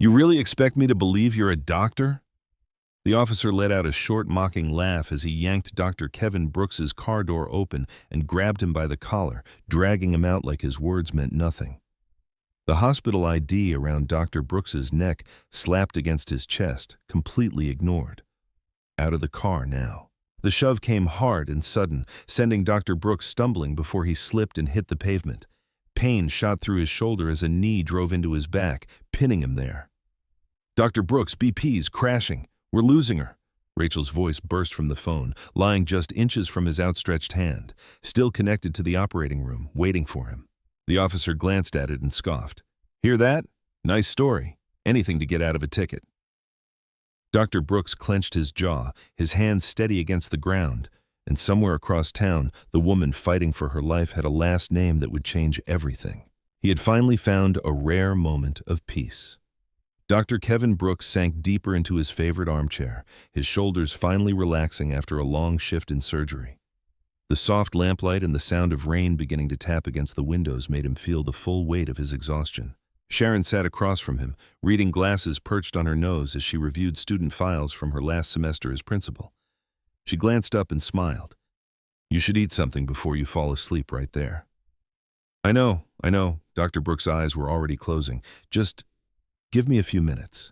You really expect me to believe you're a doctor? The officer let out a short, mocking laugh as he yanked Dr. Kevin Brooks's car door open and grabbed him by the collar, dragging him out like his words meant nothing. The hospital ID around Dr. Brooks's neck slapped against his chest, completely ignored. Out of the car now. The shove came hard and sudden, sending Dr. Brooks stumbling before he slipped and hit the pavement. Pain shot through his shoulder as a knee drove into his back, pinning him there. Dr. Brooks, BP's crashing. We're losing her. Rachel's voice burst from the phone, lying just inches from his outstretched hand, still connected to the operating room, waiting for him. The officer glanced at it and scoffed. Hear that? Nice story. Anything to get out of a ticket. Dr. Brooks clenched his jaw, his hands steady against the ground, and somewhere across town, the woman fighting for her life had a last name that would change everything. He had finally found a rare moment of peace. Dr. Kevin Brooks sank deeper into his favorite armchair, his shoulders finally relaxing after a long shift in surgery. The soft lamplight and the sound of rain beginning to tap against the windows made him feel the full weight of his exhaustion. Sharon sat across from him, reading glasses perched on her nose as she reviewed student files from her last semester as principal. She glanced up and smiled. You should eat something before you fall asleep right there. I know. Dr. Brooks' eyes were already closing. Just give me a few minutes.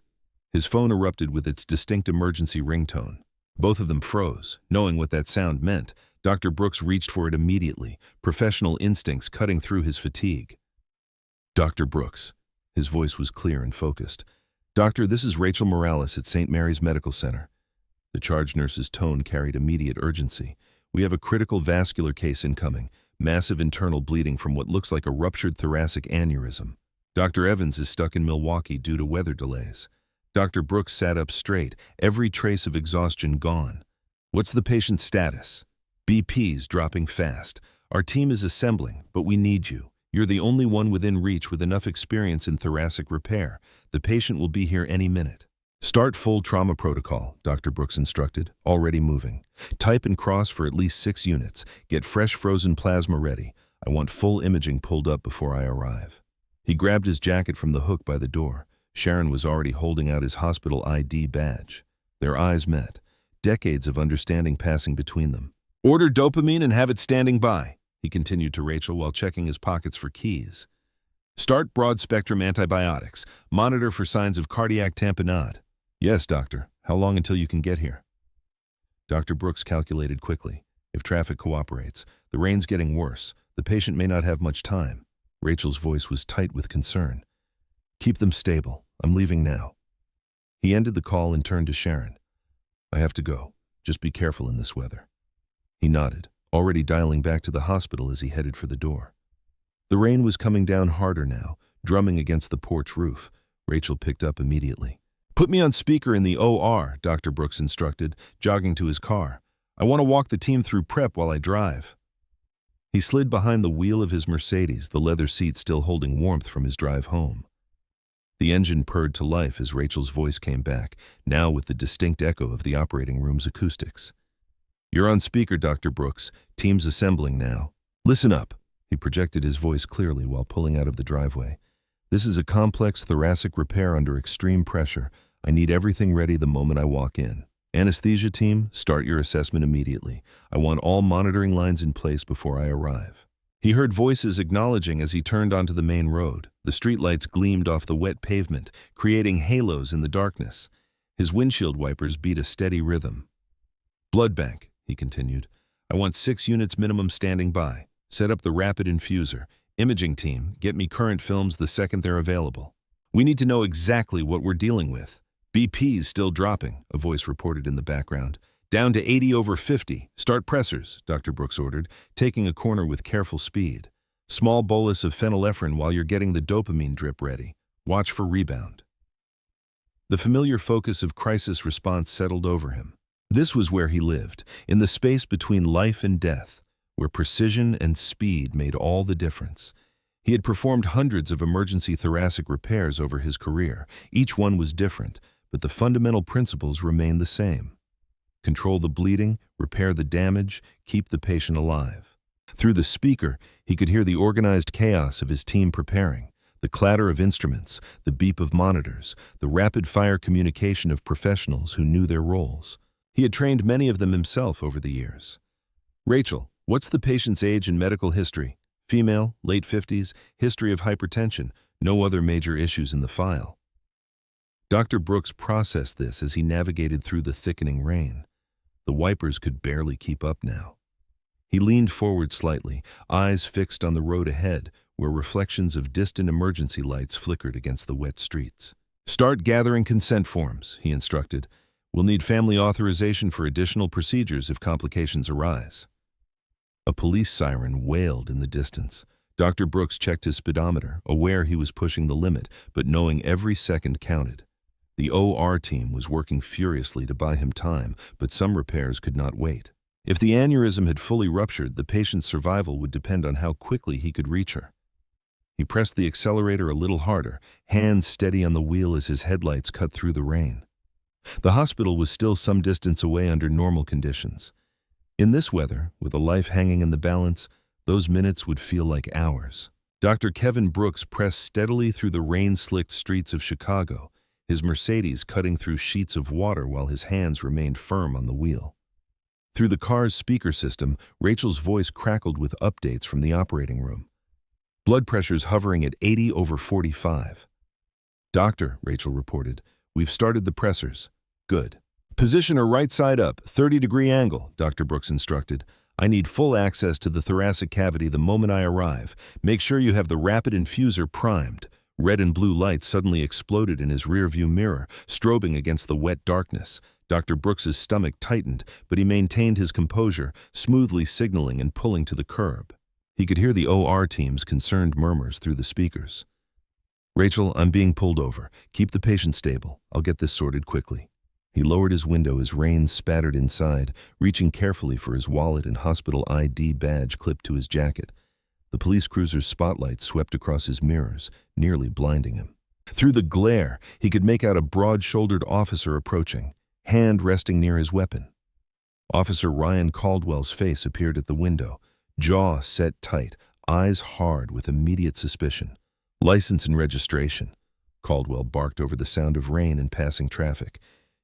His phone erupted with its distinct emergency ringtone. Both of them froze, knowing what that sound meant. Dr. Brooks reached for it immediately, professional instincts cutting through his fatigue. Dr. Brooks. His voice was clear and focused. Doctor, this is Rachel Morales at St. Mary's Medical Center. The charge nurse's tone carried immediate urgency. We have a critical vascular case incoming, massive internal bleeding from what looks like a ruptured thoracic aneurysm. Dr. Evans is stuck in Milwaukee due to weather delays. Dr. Brooks sat up straight, every trace of exhaustion gone. What's the patient's status? BP's dropping fast. Our team is assembling, but we need you. You're the only one within reach with enough experience in thoracic repair. The patient will be here any minute. Start full trauma protocol, Dr. Brooks instructed, already moving. Type and cross for at least 6 units. Get fresh frozen plasma ready. I want full imaging pulled up before I arrive. He grabbed his jacket from the hook by the door. Sharon was already holding out his hospital ID badge. Their eyes met, decades of understanding passing between them. Order dopamine and have it standing by, he continued to Rachel while checking his pockets for keys. Start broad-spectrum antibiotics. Monitor for signs of cardiac tamponade. Yes, doctor. How long until you can get here? Dr. Brooks calculated quickly. If traffic cooperates, the rain's getting worse. The patient may not have much time. Rachel's voice was tight with concern. Keep them stable. I'm leaving now. He ended the call and turned to Sharon. I have to go. Just be careful in this weather. He nodded, already dialing back to the hospital as he headed for the door. The rain was coming down harder now, drumming against the porch roof. Rachel picked up immediately. Put me on speaker in the OR, Dr. Brooks instructed, jogging to his car. I want to walk the team through prep while I drive. He slid behind the wheel of his Mercedes, the leather seat still holding warmth from his drive home. The engine purred to life as Rachel's voice came back, now with the distinct echo of the operating room's acoustics. You're on speaker, Dr. Brooks. Team's assembling now. Listen up. He projected his voice clearly while pulling out of the driveway. This is a complex thoracic repair under extreme pressure. I need everything ready the moment I walk in. Anesthesia team, start your assessment immediately. I want all monitoring lines in place before I arrive. He heard voices acknowledging as he turned onto the main road. The streetlights gleamed off the wet pavement, creating halos in the darkness. His windshield wipers beat a steady rhythm. Blood bank, he continued. I want 6 units minimum standing by. Set up the rapid infuser. Imaging team, get me current films the second they're available. We need to know exactly what we're dealing with. BP's still dropping, a voice reported in the background. Down to 80/50. Start pressors, Dr. Brooks ordered, taking a corner with careful speed. Small bolus of phenylephrine while you're getting the dopamine drip ready. Watch for rebound. The familiar focus of crisis response settled over him. This was where he lived, in the space between life and death, where precision and speed made all the difference. He had performed hundreds of emergency thoracic repairs over his career. Each one was different, but the fundamental principles remained the same. Control the bleeding, repair the damage, keep the patient alive. Through the speaker, he could hear the organized chaos of his team preparing, The clatter of instruments, the beep of monitors, the rapid-fire communication of professionals who knew their roles. He had trained many of them himself over the years. Rachel, what's the patient's age and medical history? Female, late 50s, history of hypertension, no other major issues in the file. Dr. Brooks processed this as he navigated through the thickening rain. The wipers could barely keep up now. He leaned forward slightly, eyes fixed on the road ahead, where reflections of distant emergency lights flickered against the wet streets. "Start gathering consent forms," he instructed. "We'll need family authorization for additional procedures if complications arise." A police siren wailed in the distance. Dr. Brooks checked his speedometer, aware he was pushing the limit, but knowing every second counted. The OR team was working furiously to buy him time, but some repairs could not wait. If the aneurysm had fully ruptured, the patient's survival would depend on how quickly he could reach her. He pressed the accelerator a little harder, hands steady on the wheel as his headlights cut through the rain. The hospital was still some distance away under normal conditions. In this weather, with a life hanging in the balance, those minutes would feel like hours. Dr. Kevin Brooks pressed steadily through the rain-slicked streets of Chicago, his Mercedes cutting through sheets of water while his hands remained firm on the wheel. Through the car's speaker system, Rachel's voice crackled with updates from the operating room. Blood pressure's hovering at 80/45. "Doctor," Rachel reported, "we've started the pressors." "Good." "Position her right side up, 30-degree angle," Dr. Brooks instructed. "I need full access to the thoracic cavity the moment I arrive. Make sure you have the rapid infuser primed." Red and blue lights suddenly exploded in his rearview mirror, strobing against the wet darkness. Dr. Brooks's stomach tightened, but he maintained his composure, smoothly signaling and pulling to the curb. He could hear the OR team's concerned murmurs through the speakers. "Rachel, I'm being pulled over. Keep the patient stable. I'll get this sorted quickly." He lowered his window as rain spattered inside, reaching carefully for his wallet and hospital ID badge clipped to his jacket. The police cruiser's spotlight swept across his mirrors, nearly blinding him. Through the glare, he could make out a broad-shouldered officer approaching, hand resting near his weapon. Officer Ryan Caldwell's face appeared at the window, jaw set tight, eyes hard with immediate suspicion. "License and registration," Caldwell barked over the sound of rain and passing traffic.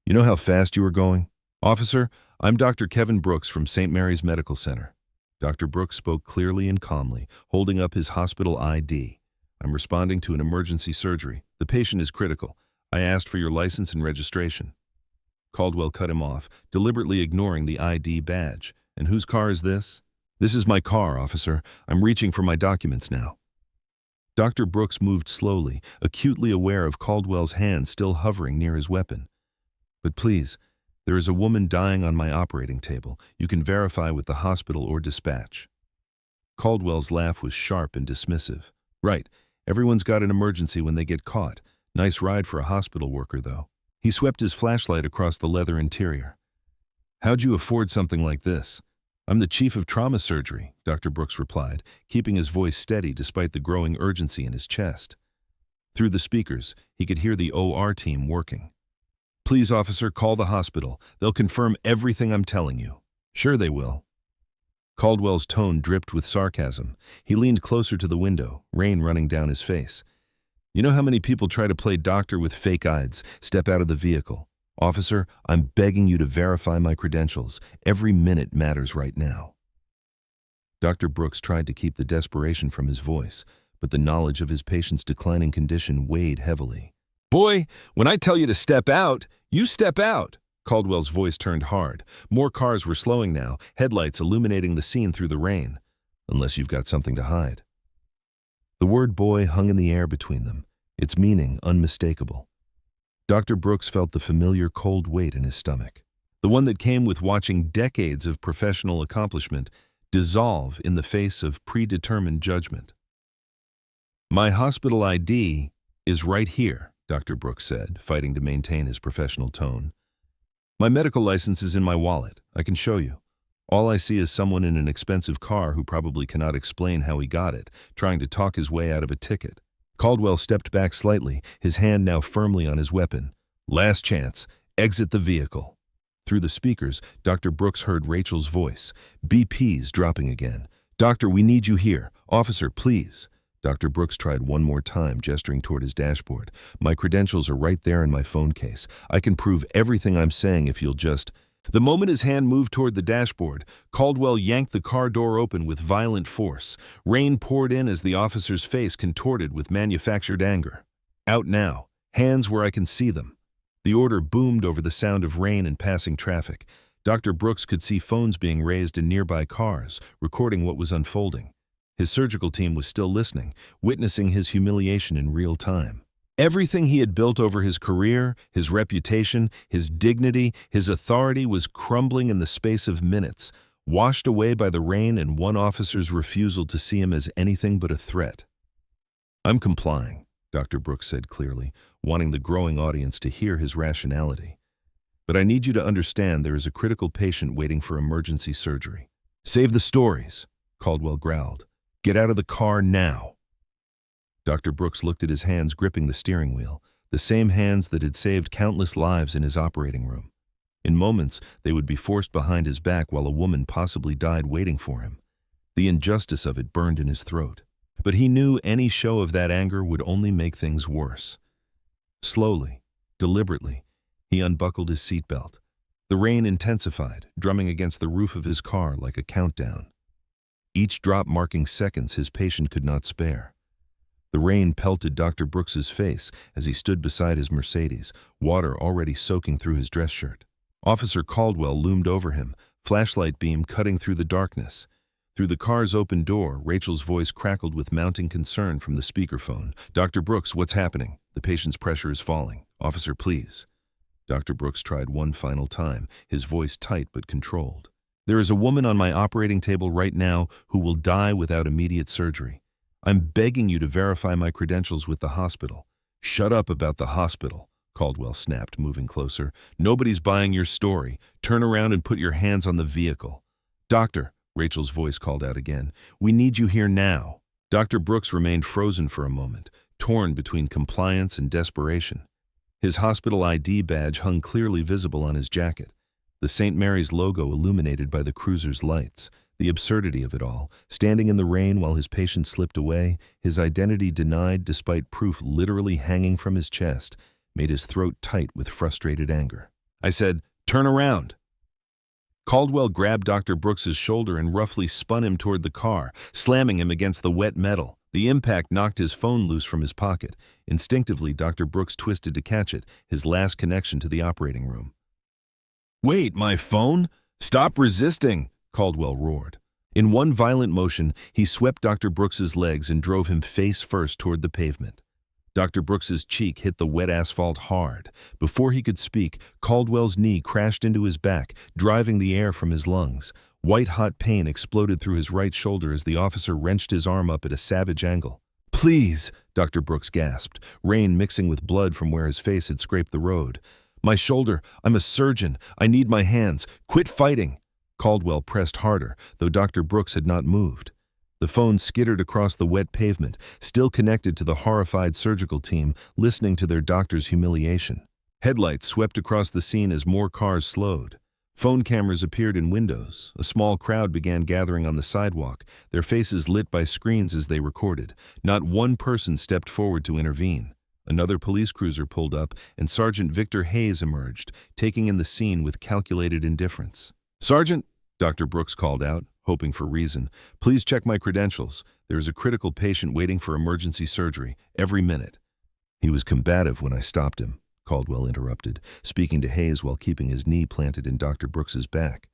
"You know how fast you were going?" "Officer, I'm Dr. Kevin Brooks from St. Mary's Medical Center." Dr. Brooks spoke clearly and calmly, holding up his hospital ID. "I'm responding to an emergency surgery. The patient is critical. I asked for your license and registration." Caldwell cut him off, deliberately ignoring the ID badge. "And whose car is this?" "This is my car, officer. I'm reaching for my documents now." Dr. Brooks moved slowly, acutely aware of Caldwell's hand still hovering near his weapon. "But please, there is a woman dying on my operating table. You can verify with the hospital or dispatch." Caldwell's laugh was sharp and dismissive. "Right, everyone's got an emergency when they get caught. Nice ride for a hospital worker, though." He swept his flashlight across the leather interior. "How'd you afford something like this?" "I'm the chief of trauma surgery," Dr. Brooks replied, keeping his voice steady despite the growing urgency in his chest. Through the speakers, he could hear the OR team working. "Please, officer, call the hospital. They'll confirm everything I'm telling you." "Sure they will." Caldwell's tone dripped with sarcasm. He leaned closer to the window, rain running down his face. "You know how many people try to play doctor with fake IDs? Step out of the vehicle. Officer, I'm begging you to verify my credentials. Every minute matters right now." Dr. Brooks tried to keep the desperation from his voice, but the knowledge of his patient's declining condition weighed heavily. "Boy, when I tell you to step out, you step out." Caldwell's voice turned hard. More cars were slowing now, headlights illuminating the scene through the rain. "Unless you've got something to hide." The word boy hung in the air between them, its meaning unmistakable. Dr. Brooks felt the familiar cold weight in his stomach, the one that came with watching decades of professional accomplishment dissolve in the face of predetermined judgment. "My hospital ID is right here," Dr. Brooks said, fighting to maintain his professional tone. "My medical license is in my wallet. I can show you. All I see is someone in an expensive car who probably cannot explain how he got it, trying to talk his way out of a ticket." Caldwell stepped back slightly, his hand now firmly on his weapon. "Last chance. Exit the vehicle." Through the speakers, Dr. Brooks heard Rachel's voice, BP's dropping again. "Doctor, we need you here. Officer, please." Dr. Brooks tried one more time, gesturing toward his dashboard. My credentials are right there in my phone case. I can prove everything I'm saying if you'll just... The moment his hand moved toward the dashboard, Caldwell yanked the car door open with violent force. Rain poured in as the officer's face contorted with manufactured anger. Out now. Hands where I can see them. The order boomed over the sound of rain and passing traffic. Dr. Brooks could see phones being raised in nearby cars, recording what was unfolding. His surgical team was still listening, witnessing his humiliation in real time. Everything he had built over his career, his reputation, his dignity, his authority was crumbling in the space of minutes, washed away by the rain and one officer's refusal to see him as anything but a threat. I'm complying, Dr. Brooks said clearly, wanting the growing audience to hear his rationality. But I need you to understand there is a critical patient waiting for emergency surgery. Save the stories, Caldwell growled. Get out of the car now. Dr. Brooks looked at his hands gripping the steering wheel, the same hands that had saved countless lives in his operating room. In moments, they would be forced behind his back while a woman possibly died waiting for him. The injustice of it burned in his throat. But he knew any show of that anger would only make things worse. Slowly, deliberately, he unbuckled his seatbelt. The rain intensified, drumming against the roof of his car like a countdown. Each drop marking seconds his patient could not spare. The rain pelted Dr. Brooks's face as he stood beside his Mercedes, water already soaking through his dress shirt. Officer Caldwell loomed over him, flashlight beam cutting through the darkness. Through the car's open door, Rachel's voice crackled with mounting concern from the speakerphone. Dr. Brooks, what's happening? The patient's pressure is falling. Officer, please. Dr. Brooks tried one final time, his voice tight but controlled. There is a woman on my operating table right now who will die without immediate surgery. I'm begging you to verify my credentials with the hospital. Shut up about the hospital, Caldwell snapped, moving closer. Nobody's buying your story. Turn around and put your hands on the vehicle. Doctor, Rachel's voice called out again, we need you here now. Dr. Brooks remained frozen for a moment, torn between compliance and desperation. His hospital ID badge hung clearly visible on his jacket, the St. Mary's logo illuminated by the cruiser's lights. The absurdity of it all, standing in the rain while his patient slipped away, his identity denied despite proof literally hanging from his chest, made his throat tight with frustrated anger. I said, turn around. Caldwell grabbed Dr. Brooks's shoulder and roughly spun him toward the car, slamming him against the wet metal. The impact knocked his phone loose from his pocket. Instinctively, Dr. Brooks twisted to catch it, his last connection to the operating room. Wait, my phone? Stop resisting! Caldwell roared. In one violent motion, he swept Dr. Brooks's legs and drove him face first toward the pavement. Dr. Brooks's cheek hit the wet asphalt hard. Before he could speak, Caldwell's knee crashed into his back, driving the air from his lungs. White-hot pain exploded through his right shoulder as the officer wrenched his arm up at a savage angle. Please, Dr. Brooks gasped, rain mixing with blood from where his face had scraped the road. My shoulder, I'm a surgeon. I need my hands. Quit fighting. Caldwell pressed harder, though Dr. Brooks had not moved. The phone skittered across the wet pavement, still connected to the horrified surgical team, listening to their doctor's humiliation. Headlights swept across the scene as more cars slowed. Phone cameras appeared in windows. A small crowd began gathering on the sidewalk, their faces lit by screens as they recorded. Not one person stepped forward to intervene. Another police cruiser pulled up, and Sergeant Victor Hayes emerged, taking in the scene with calculated indifference. Sergeant, Dr. Brooks called out, hoping for reason. Please check my credentials. There is a critical patient waiting for emergency surgery, every minute. He was combative when I stopped him, Caldwell interrupted, speaking to Hayes while keeping his knee planted in Dr. Brooks's back.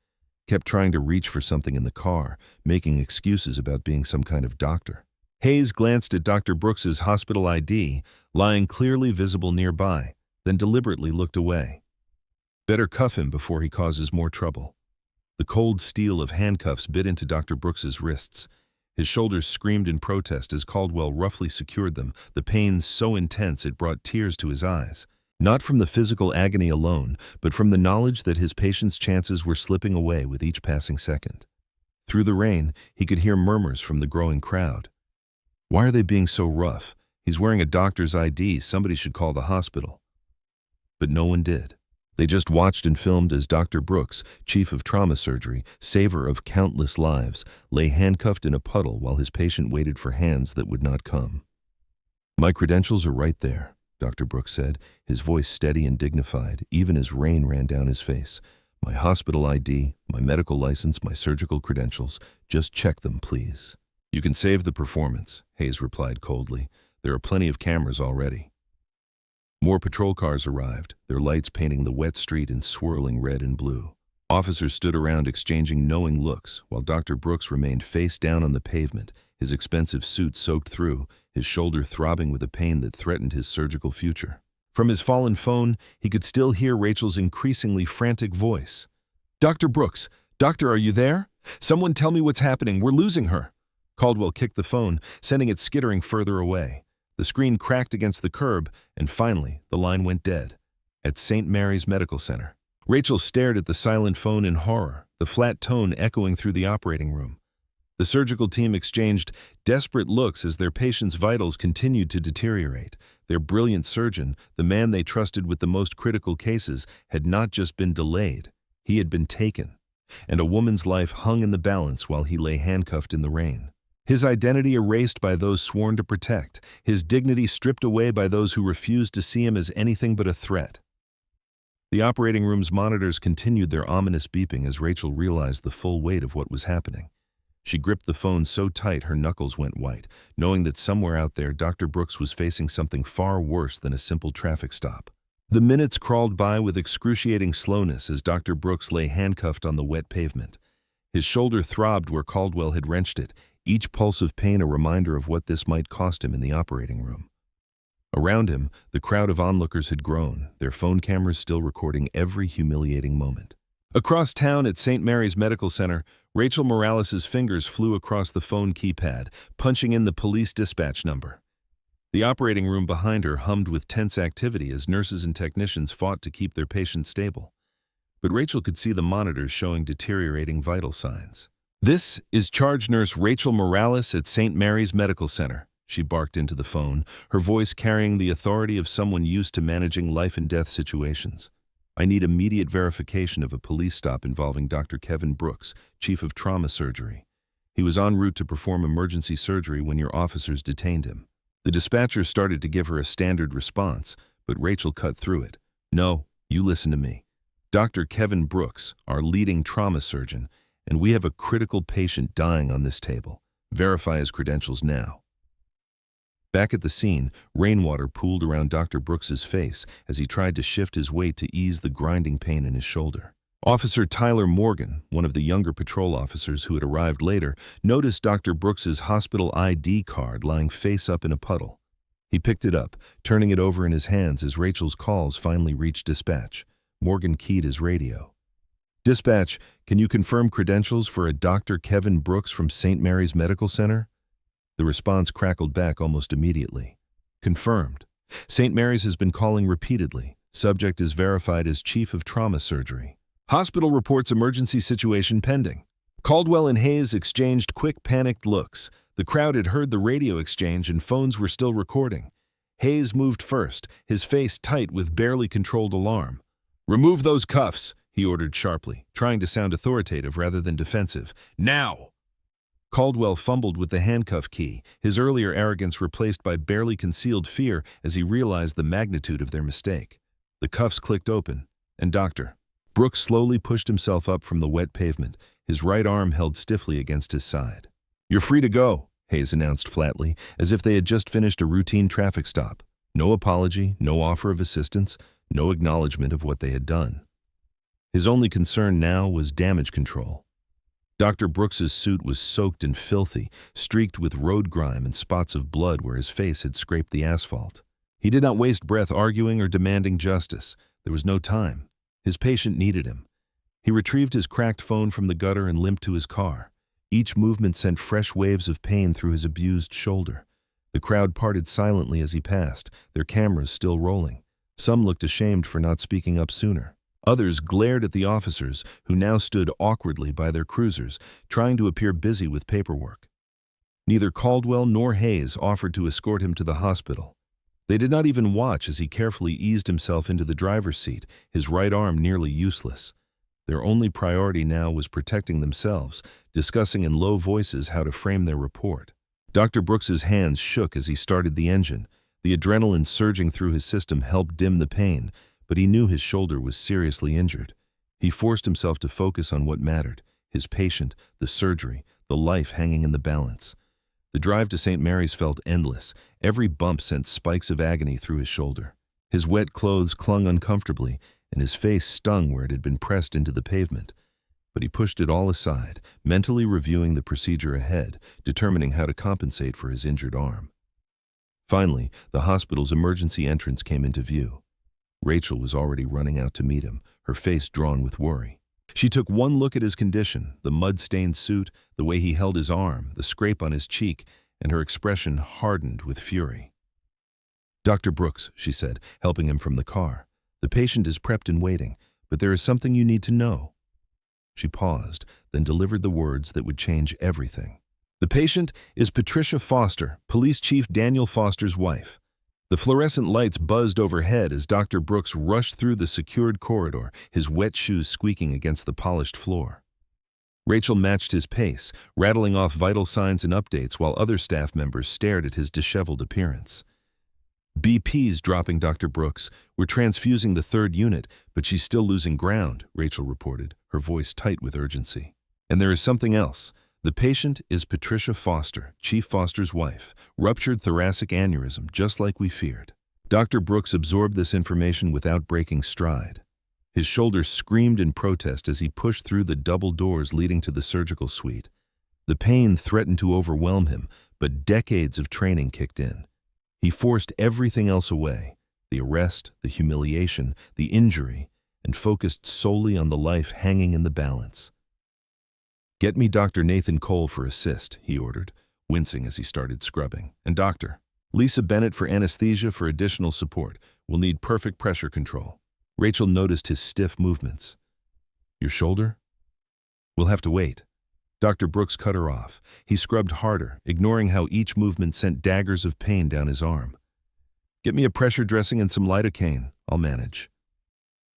Kept trying to reach for something in the car, making excuses about being some kind of doctor. Hayes glanced at Dr. Brooks's hospital ID, lying clearly visible nearby, then deliberately looked away. Better cuff him before he causes more trouble. The cold steel of handcuffs bit into Dr. Brooks's wrists. His shoulders screamed in protest as Caldwell roughly secured them, the pain so intense it brought tears to his eyes. Not from the physical agony alone, but from the knowledge that his patient's chances were slipping away with each passing second. Through the rain, he could hear murmurs from the growing crowd. Why are they being so rough? He's wearing a doctor's ID. Somebody should call the hospital. But no one did. They just watched and filmed as Dr. Brooks, chief of trauma surgery, saver of countless lives, lay handcuffed in a puddle while his patient waited for hands that would not come. "My credentials are right there," Dr. Brooks said, his voice steady and dignified, even as rain ran down his face. "My hospital ID, my medical license, my surgical credentials. Just check them, please." "You can save the performance," Hayes replied coldly. "There are plenty of cameras already." More patrol cars arrived, their lights painting the wet street in swirling red and blue. Officers stood around exchanging knowing looks, while Dr. Brooks remained face down on the pavement, his expensive suit soaked through, his shoulder throbbing with a pain that threatened his surgical future. From his fallen phone, he could still hear Rachel's increasingly frantic voice. "Dr. Brooks! Doctor, are you there? Someone tell me what's happening. We're losing her." Caldwell kicked the phone, sending it skittering further away. The screen cracked against the curb, and finally, the line went dead. At St. Mary's Medical Center. Rachel stared at the silent phone in horror, the flat tone echoing through the operating room. The surgical team exchanged desperate looks as their patient's vitals continued to deteriorate. Their brilliant surgeon, the man they trusted with the most critical cases, had not just been delayed, he had been taken. And a woman's life hung in the balance while he lay handcuffed in the rain. His identity erased by those sworn to protect, his dignity stripped away by those who refused to see him as anything but a threat. The operating room's monitors continued their ominous beeping as Rachel realized the full weight of what was happening. She gripped the phone so tight her knuckles went white, knowing that somewhere out there Dr. Brooks was facing something far worse than a simple traffic stop. The minutes crawled by with excruciating slowness as Dr. Brooks lay handcuffed on the wet pavement. His shoulder throbbed where Caldwell had wrenched it, each pulse of pain a reminder of what this might cost him in the operating room. Around him, the crowd of onlookers had grown, their phone cameras still recording every humiliating moment. Across town at St. Mary's Medical Center, Rachel Morales' fingers flew across the phone keypad, punching in the police dispatch number. The operating room behind her hummed with tense activity as nurses and technicians fought to keep their patients stable. But Rachel could see the monitors showing deteriorating vital signs. "This is charge nurse Rachel Morales at St. Mary's Medical Center," she barked into the phone, her voice carrying the authority of someone used to managing life-and-death situations. "I need immediate verification of a police stop involving Dr. Kevin Brooks, chief of trauma surgery. He was en route to perform emergency surgery when your officers detained him." The dispatcher started to give her a standard response, but Rachel cut through it. "No, you listen to me. Dr. Kevin Brooks, our leading trauma surgeon, and we have a critical patient dying on this table. Verify his credentials now." Back at the scene, rainwater pooled around Dr. Brooks's face as he tried to shift his weight to ease the grinding pain in his shoulder. Officer Tyler Morgan, one of the younger patrol officers who had arrived later, noticed Dr. Brooks's hospital ID card lying face up in a puddle. He picked it up, turning it over in his hands as Rachel's calls finally reached dispatch. Morgan keyed his radio. "Dispatch, can you confirm credentials for a Dr. Kevin Brooks from St. Mary's Medical Center?" The response crackled back almost immediately. "Confirmed. St. Mary's has been calling repeatedly. Subject is verified as chief of trauma surgery. Hospital reports emergency situation pending." Caldwell and Hayes exchanged quick, panicked looks. The crowd had heard the radio exchange and phones were still recording. Hayes moved first, his face tight with barely controlled alarm. "Remove those cuffs," he ordered sharply, trying to sound authoritative rather than defensive. "Now!" Caldwell fumbled with the handcuff key, his earlier arrogance replaced by barely concealed fear as he realized the magnitude of their mistake. The cuffs clicked open, and Dr. Brooks slowly pushed himself up from the wet pavement, his right arm held stiffly against his side. "You're free to go," Hayes announced flatly, as if they had just finished a routine traffic stop. No apology, no offer of assistance, no acknowledgement of what they had done. His only concern now was damage control. Dr. Brooks's suit was soaked and filthy, streaked with road grime and spots of blood where his face had scraped the asphalt. He did not waste breath arguing or demanding justice. There was no time. His patient needed him. He retrieved his cracked phone from the gutter and limped to his car. Each movement sent fresh waves of pain through his abused shoulder. The crowd parted silently as he passed, their cameras still rolling. Some looked ashamed for not speaking up sooner. Others glared at the officers, who now stood awkwardly by their cruisers, trying to appear busy with paperwork. Neither Caldwell nor Hayes offered to escort him to the hospital. They did not even watch as he carefully eased himself into the driver's seat, his right arm nearly useless. Their only priority now was protecting themselves, discussing in low voices how to frame their report. Dr. Brooks's hands shook as he started the engine. The adrenaline surging through his system helped dim the pain, but he knew his shoulder was seriously injured. He forced himself to focus on what mattered: his patient, the surgery, the life hanging in the balance. The drive to St. Mary's felt endless. Every bump sent spikes of agony through his shoulder. His wet clothes clung uncomfortably, and his face stung where it had been pressed into the pavement. But he pushed it all aside, mentally reviewing the procedure ahead, determining how to compensate for his injured arm. Finally, the hospital's emergency entrance came into view. Rachel was already running out to meet him, her face drawn with worry. She took one look at his condition, the mud-stained suit, the way he held his arm, the scrape on his cheek, and her expression hardened with fury. "Dr. Brooks," she said, helping him from the car, "the patient is prepped and waiting, but there is something you need to know." She paused, then delivered the words that would change everything. "The patient is Patricia Foster, Police Chief Daniel Foster's wife." The fluorescent lights buzzed overhead as Dr. Brooks rushed through the secured corridor, his wet shoes squeaking against the polished floor. Rachel matched his pace, rattling off vital signs and updates while other staff members stared at his disheveled appearance. "BP's dropping, Dr. Brooks. We're transfusing the 3rd unit, but she's still losing ground," Rachel reported, her voice tight with urgency. "And there is something else. The patient is Patricia Foster, Chief Foster's wife, ruptured thoracic aneurysm, just like we feared." Dr. Brooks absorbed this information without breaking stride. His shoulders screamed in protest as he pushed through the double doors leading to the surgical suite. The pain threatened to overwhelm him, but decades of training kicked in. He forced everything else away: the arrest, the humiliation, the injury, and focused solely on the life hanging in the balance. "Get me Dr. Nathan Cole for assist," he ordered, wincing as he started scrubbing. "And Dr. Lisa Bennett for anesthesia for additional support. We'll need perfect pressure control." Rachel noticed his stiff movements. "Your shoulder? We'll have to wait." Dr. Brooks cut her off. He scrubbed harder, ignoring how each movement sent daggers of pain down his arm. "Get me a pressure dressing and some lidocaine. I'll manage."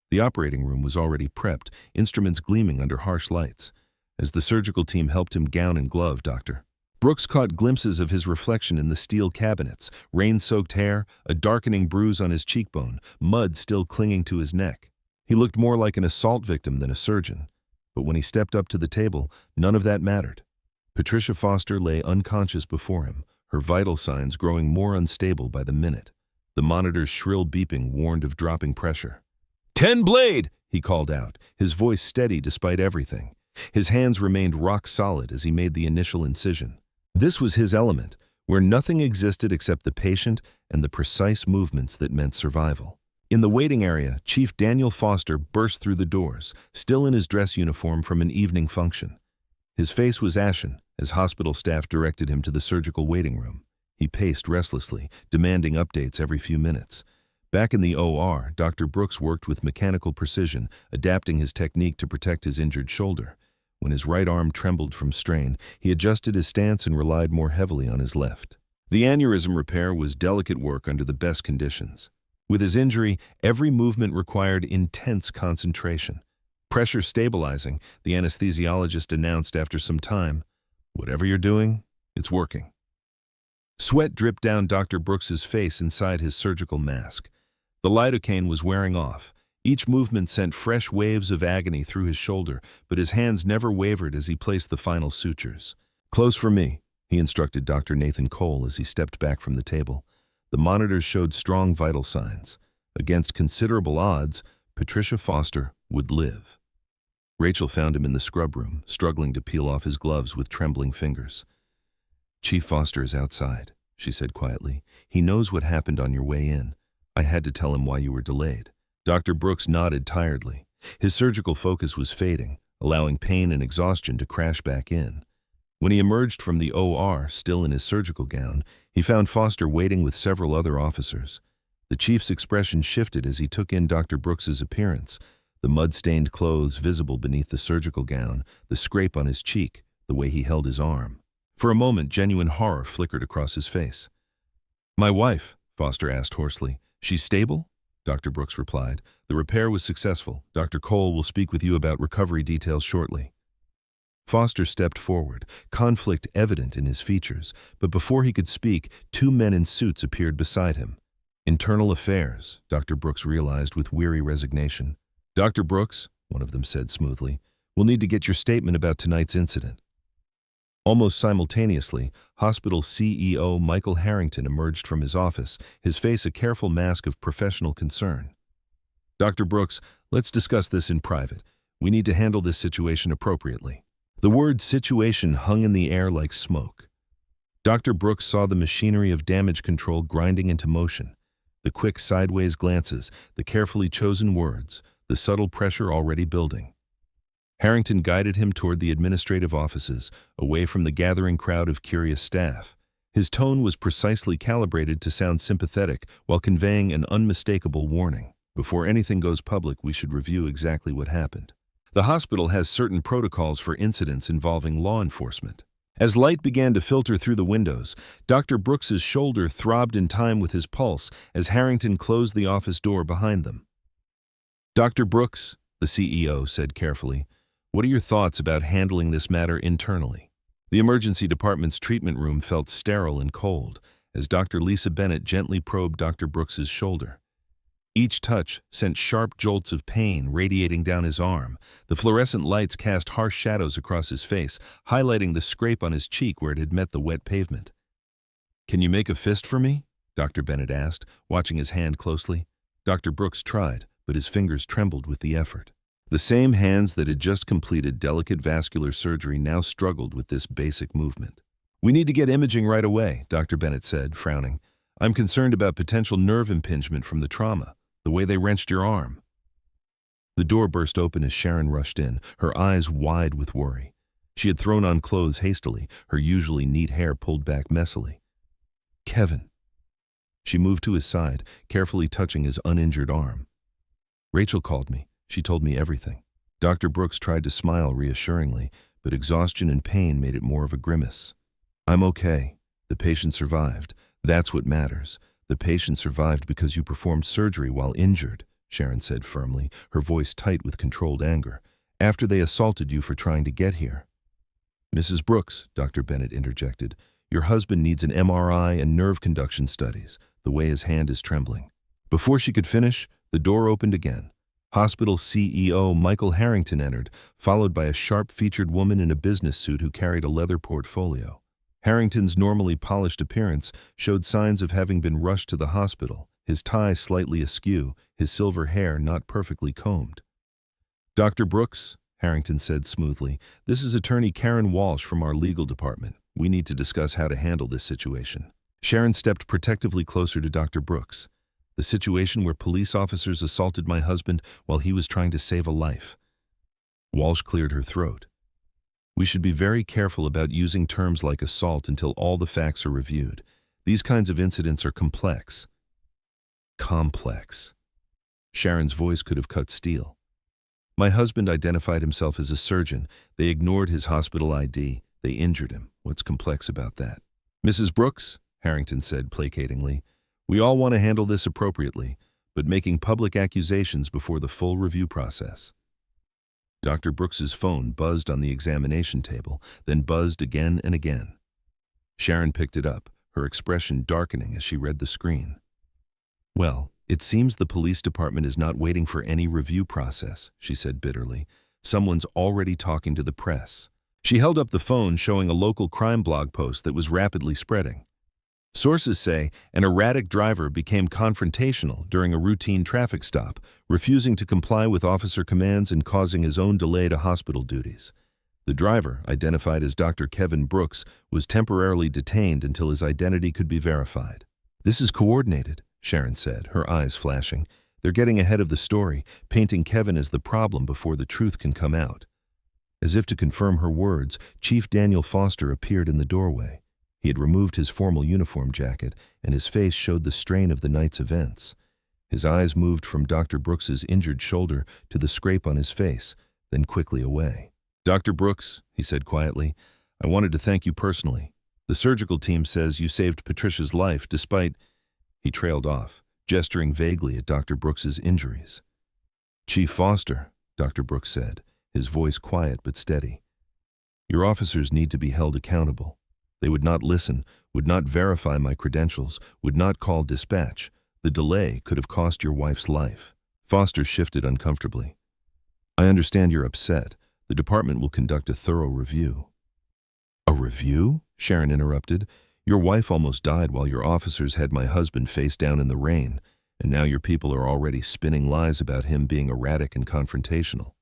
The operating room was already prepped, instruments gleaming under harsh lights. As the surgical team helped him gown and glove, Dr. Brooks caught glimpses of his reflection in the steel cabinets, rain-soaked hair, a darkening bruise on his cheekbone, mud still clinging to his neck. He looked more like an assault victim than a surgeon. But when he stepped up to the table, none of that mattered. Patricia Foster lay unconscious before him, her vital signs growing more unstable by the minute. The monitor's shrill beeping warned of dropping pressure. "10 blade!" he called out, his voice steady despite everything. His hands remained rock solid as he made the initial incision. This was his element, where nothing existed except the patient and the precise movements that meant survival. In the waiting area, Chief Daniel Foster burst through the doors, still in his dress uniform from an evening function. His face was ashen as hospital staff directed him to the surgical waiting room. He paced restlessly, demanding updates every few minutes. Back in the OR, Dr. Brooks worked with mechanical precision, adapting his technique to protect his injured shoulder. When his right arm trembled from strain, he adjusted his stance and relied more heavily on his left. The aneurysm repair was delicate work under the best conditions. With his injury, every movement required intense concentration. "Pressure stabilizing," the anesthesiologist announced after some time. "Whatever you're doing, it's working." Sweat dripped down Dr. Brooks's face inside his surgical mask. The lidocaine was wearing off. Each movement sent fresh waves of agony through his shoulder, but his hands never wavered as he placed the final sutures. "Close for me," he instructed Dr. Nathan Cole as he stepped back from the table. The monitors showed strong vital signs. Against considerable odds, Patricia Foster would live. Rachel found him in the scrub room, struggling to peel off his gloves with trembling fingers. "Chief Foster is outside," she said quietly. "He knows what happened on your way in. I had to tell him why you were delayed." Dr. Brooks nodded tiredly. His surgical focus was fading, allowing pain and exhaustion to crash back in. When he emerged from the OR, still in his surgical gown, he found Foster waiting with several other officers. The chief's expression shifted as he took in Dr. Brooks's appearance, the mud-stained clothes visible beneath the surgical gown, the scrape on his cheek, the way he held his arm. For a moment, genuine horror flickered across his face. "My wife," Foster asked hoarsely. She's stable? Dr. Brooks replied. The repair was successful. Dr. Cole will speak with you about recovery details shortly. Foster stepped forward, conflict evident in his features, but before he could speak, two men in suits appeared beside him. Internal affairs, Dr. Brooks realized with weary resignation. Dr. Brooks, one of them said smoothly, we'll need to get your statement about tonight's incident. Almost simultaneously, hospital CEO Michael Harrington emerged from his office, his face a careful mask of professional concern. Dr. Brooks, let's discuss this in private. We need to handle this situation appropriately. The word situation hung in the air like smoke. Dr. Brooks saw the machinery of damage control grinding into motion. The quick sideways glances, the carefully chosen words, the subtle pressure already building. Harrington guided him toward the administrative offices, away from the gathering crowd of curious staff. His tone was precisely calibrated to sound sympathetic while conveying an unmistakable warning. Before anything goes public, we should review exactly what happened. The hospital has certain protocols for incidents involving law enforcement. As light began to filter through the windows, Dr. Brooks's shoulder throbbed in time with his pulse as Harrington closed the office door behind them. Dr. Brooks, the CEO said carefully, what are your thoughts about handling this matter internally? The emergency department's treatment room felt sterile and cold as Dr. Lisa Bennett gently probed Dr. Brooks's shoulder. Each touch sent sharp jolts of pain radiating down his arm. The fluorescent lights cast harsh shadows across his face, highlighting the scrape on his cheek where it had met the wet pavement. Can you make a fist for me? Dr. Bennett asked, watching his hand closely. Dr. Brooks tried, but his fingers trembled with the effort. The same hands that had just completed delicate vascular surgery now struggled with this basic movement. We need to get imaging right away, Dr. Bennett said, frowning. I'm concerned about potential nerve impingement from the trauma. The way they wrenched your arm. The door burst open as Sharon rushed in, her eyes wide with worry. She had thrown on clothes hastily, her usually neat hair pulled back messily. Kevin. She moved to his side, carefully touching his uninjured arm. Rachel called me. She told me everything. Dr. Brooks tried to smile reassuringly, but exhaustion and pain made it more of a grimace. I'm okay. The patient survived. That's what matters. The patient survived because you performed surgery while injured, Sharon said firmly, her voice tight with controlled anger, after they assaulted you for trying to get here. Mrs. Brooks, Dr. Bennett interjected, your husband needs an MRI and nerve conduction studies, the way his hand is trembling. Before she could finish, the door opened again. Hospital CEO Michael Harrington entered, followed by a sharp-featured woman in a business suit who carried a leather portfolio. Harrington's normally polished appearance showed signs of having been rushed to the hospital, his tie slightly askew, his silver hair not perfectly combed. Dr. Brooks, Harrington said smoothly, this is attorney Karen Walsh from our legal department. We need to discuss how to handle this situation. Sharon stepped protectively closer to Dr. Brooks. The situation where police officers assaulted my husband while he was trying to save a life. Walsh cleared her throat. We should be very careful about using terms like assault until all the facts are reviewed. These kinds of incidents are complex. Complex. Sharon's voice could have cut steel. My husband identified himself as a surgeon. They ignored his hospital ID. They injured him. What's complex about that? Mrs. Brooks, Harrington said placatingly, we all want to handle this appropriately, but making public accusations before the full review process. Dr. Brooks's phone buzzed on the examination table, then buzzed again and again. Sharon picked it up, her expression darkening as she read the screen. Well, it seems the police department is not waiting for any review process, she said bitterly. Someone's already talking to the press. She held up the phone showing a local crime blog post that was rapidly spreading. Sources say an erratic driver became confrontational during a routine traffic stop, refusing to comply with officer commands and causing his own delay to hospital duties. The driver, identified as Dr. Kevin Brooks, was temporarily detained until his identity could be verified. This is coordinated, Sharon said, her eyes flashing. They're getting ahead of the story, painting Kevin as the problem before the truth can come out. As if to confirm her words, Chief Daniel Foster appeared in the doorway. He had removed his formal uniform jacket, and his face showed the strain of the night's events. His eyes moved from Dr. Brooks's injured shoulder to the scrape on his face, then quickly away. Dr. Brooks, he said quietly, I wanted to thank you personally. The surgical team says you saved Patricia's life despite... He trailed off, gesturing vaguely at Dr. Brooks's injuries. "Chief Foster," Dr. Brooks said, his voice quiet but steady. "Your officers need to be held accountable. They would not listen, would not verify my credentials, would not call dispatch. The delay could have cost your wife's life." Foster shifted uncomfortably. "I understand you're upset. The department will conduct a thorough review." "A review?" Sharon interrupted. "Your wife almost died while your officers had my husband face down in the rain, and now your people are already spinning lies about him being erratic and confrontational.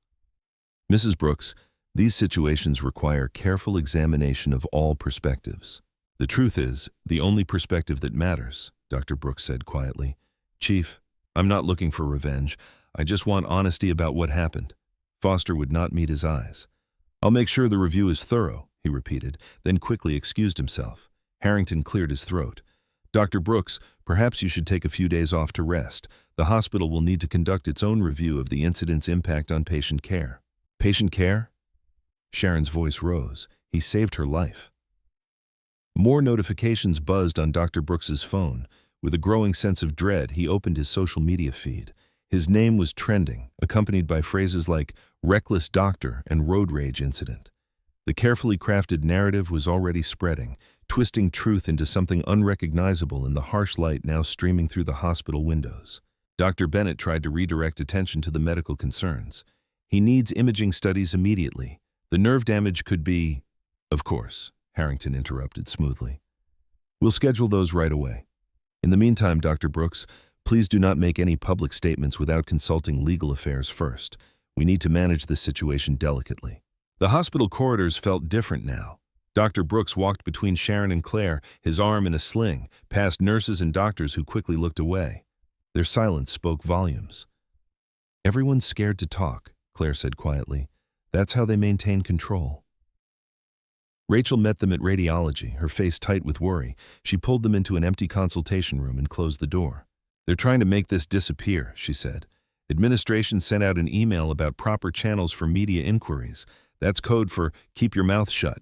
Mrs. Brooks, these situations require careful examination of all perspectives. The truth is, the only perspective that matters," Dr. Brooks said quietly. "Chief, I'm not looking for revenge. I just want honesty about what happened." Foster would not meet his eyes. "I'll make sure the review is thorough," he repeated, then quickly excused himself. Harrington cleared his throat. "Dr. Brooks, perhaps you should take a few days off to rest. The hospital will need to conduct its own review of the incident's impact on patient care." "Patient care?" Sharon's voice rose. "He saved her life." More notifications buzzed on Dr. Brooks's phone. With a growing sense of dread, he opened his social media feed. His name was trending, accompanied by phrases like "reckless doctor" and "road rage incident." The carefully crafted narrative was already spreading, twisting truth into something unrecognizable in the harsh light now streaming through the hospital windows. Dr. Bennett tried to redirect attention to the medical concerns. "He needs imaging studies immediately. The nerve damage could be—" "Of course," Harrington interrupted smoothly. "We'll schedule those right away. In the meantime, Dr. Brooks, please do not make any public statements without consulting legal affairs first. We need to manage this situation delicately." The hospital corridors felt different now. Dr. Brooks walked between Sharon and Claire, his arm in a sling, past nurses and doctors who quickly looked away. Their silence spoke volumes. "Everyone's scared to talk," Claire said quietly. "That's how they maintain control." Rachel met them at radiology, her face tight with worry. She pulled them into an empty consultation room and closed the door. "They're trying to make this disappear," she said. "Administration sent out an email about proper channels for media inquiries. That's code for keep your mouth shut."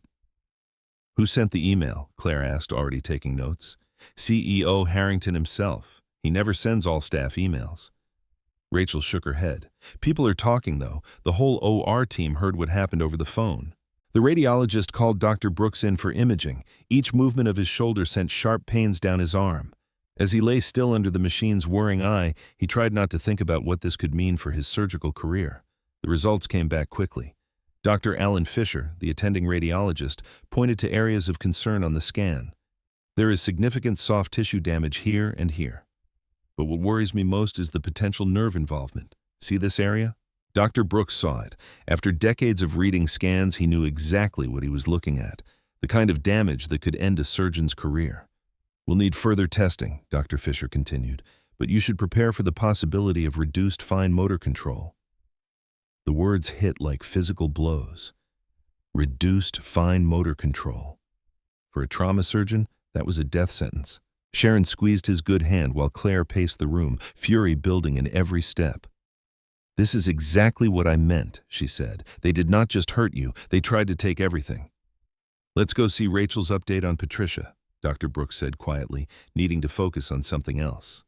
"Who sent the email?" Claire asked, already taking notes. "CEO Harrington himself. He never sends all staff emails." Rachel shook her head. "People are talking, though. The whole OR team heard what happened over the phone. The radiologist called Dr. Brooks in for imaging. Each movement of his shoulder sent sharp pains down his arm. As he lay still under the machine's whirring eye, he tried not to think about what this could mean for his surgical career. The results came back quickly. Dr. Alan Fisher, the attending radiologist, pointed to areas of concern on the scan. "There is significant soft tissue damage here and here. But what worries me most is the potential nerve involvement. See this area?" Dr. Brooks saw it. After decades of reading scans, he knew exactly what he was looking at, the kind of damage that could end a surgeon's career. "We'll need further testing," Dr. Fisher continued, "but you should prepare for the possibility of reduced fine motor control." The words hit like physical blows. Reduced fine motor control. For a trauma surgeon, that was a death sentence. Sharon squeezed his good hand while Claire paced the room, fury building in every step. "This is exactly what I meant," she said. "They did not just hurt you, they tried to take everything." "Let's go see Rachel's update on Patricia," Dr. Brooks said quietly, needing to focus on something else.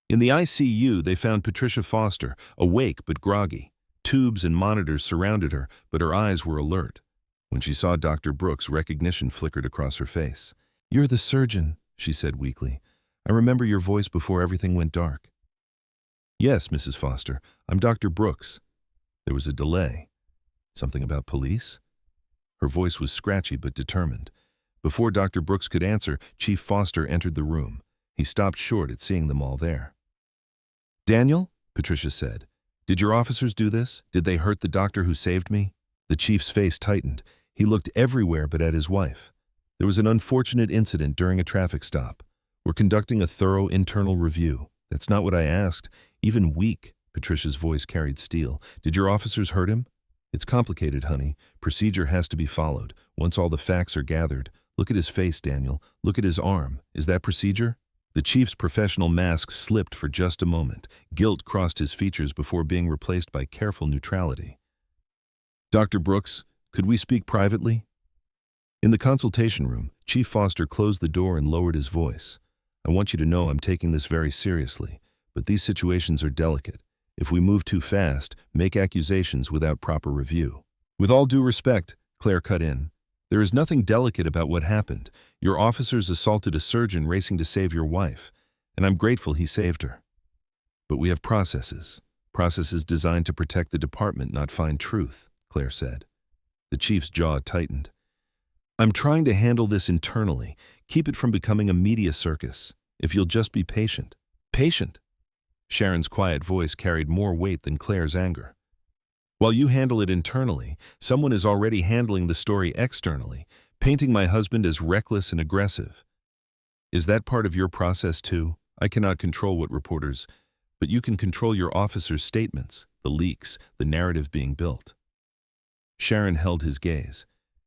In the ICU, they found Patricia Foster, awake but groggy. Tubes and monitors surrounded her, but her eyes were alert. When she saw Dr. Brooks, recognition flickered across her face. "You're the surgeon," she said weakly. "I remember your voice before everything went dark." "Yes, Mrs. Foster, I'm Dr. Brooks." There was a delay. "Something about police?" Her voice was scratchy but determined. Before Dr. Brooks could answer, Chief Foster entered the room. He stopped short at seeing them all there. "Daniel," Patricia said, "did your officers do this? Did they hurt the doctor who saved me?" The chief's face tightened. He looked everywhere but at his wife. "There was an unfortunate incident during a traffic stop. We're conducting a thorough internal review. That's not what I asked. Even weak," Patricia's voice carried steel. "Did your officers hurt him?" "It's complicated, honey. Procedure has to be followed. Once all the facts are gathered. Look at his face, Daniel. Look at his arm. Is that procedure?" The chief's professional mask slipped for just a moment. Guilt crossed his features before being replaced by careful neutrality. "Dr. Brooks, could we speak privately?" In the consultation room, Chief Foster closed the door and lowered his voice. I want you to know I'm taking this very seriously, but these situations are delicate. If we move too fast, make accusations without proper review. With all due respect, Claire cut in, there is nothing delicate about what happened. Your officers assaulted a surgeon racing to save your wife, and I'm grateful he saved her. But we have processes. Processes designed to protect the department, not find truth, Claire said. The chief's jaw tightened. I'm trying to handle this internally, keep it from becoming a media circus. If you'll just be patient. Patient? Sharon's quiet voice carried more weight than Claire's anger. While you handle it internally, someone is already handling the story externally, painting my husband as reckless and aggressive. Is that part of your process too? I cannot control what reporters, but you can control your officers' statements, the leaks, the narrative being built. Sharon held his gaze.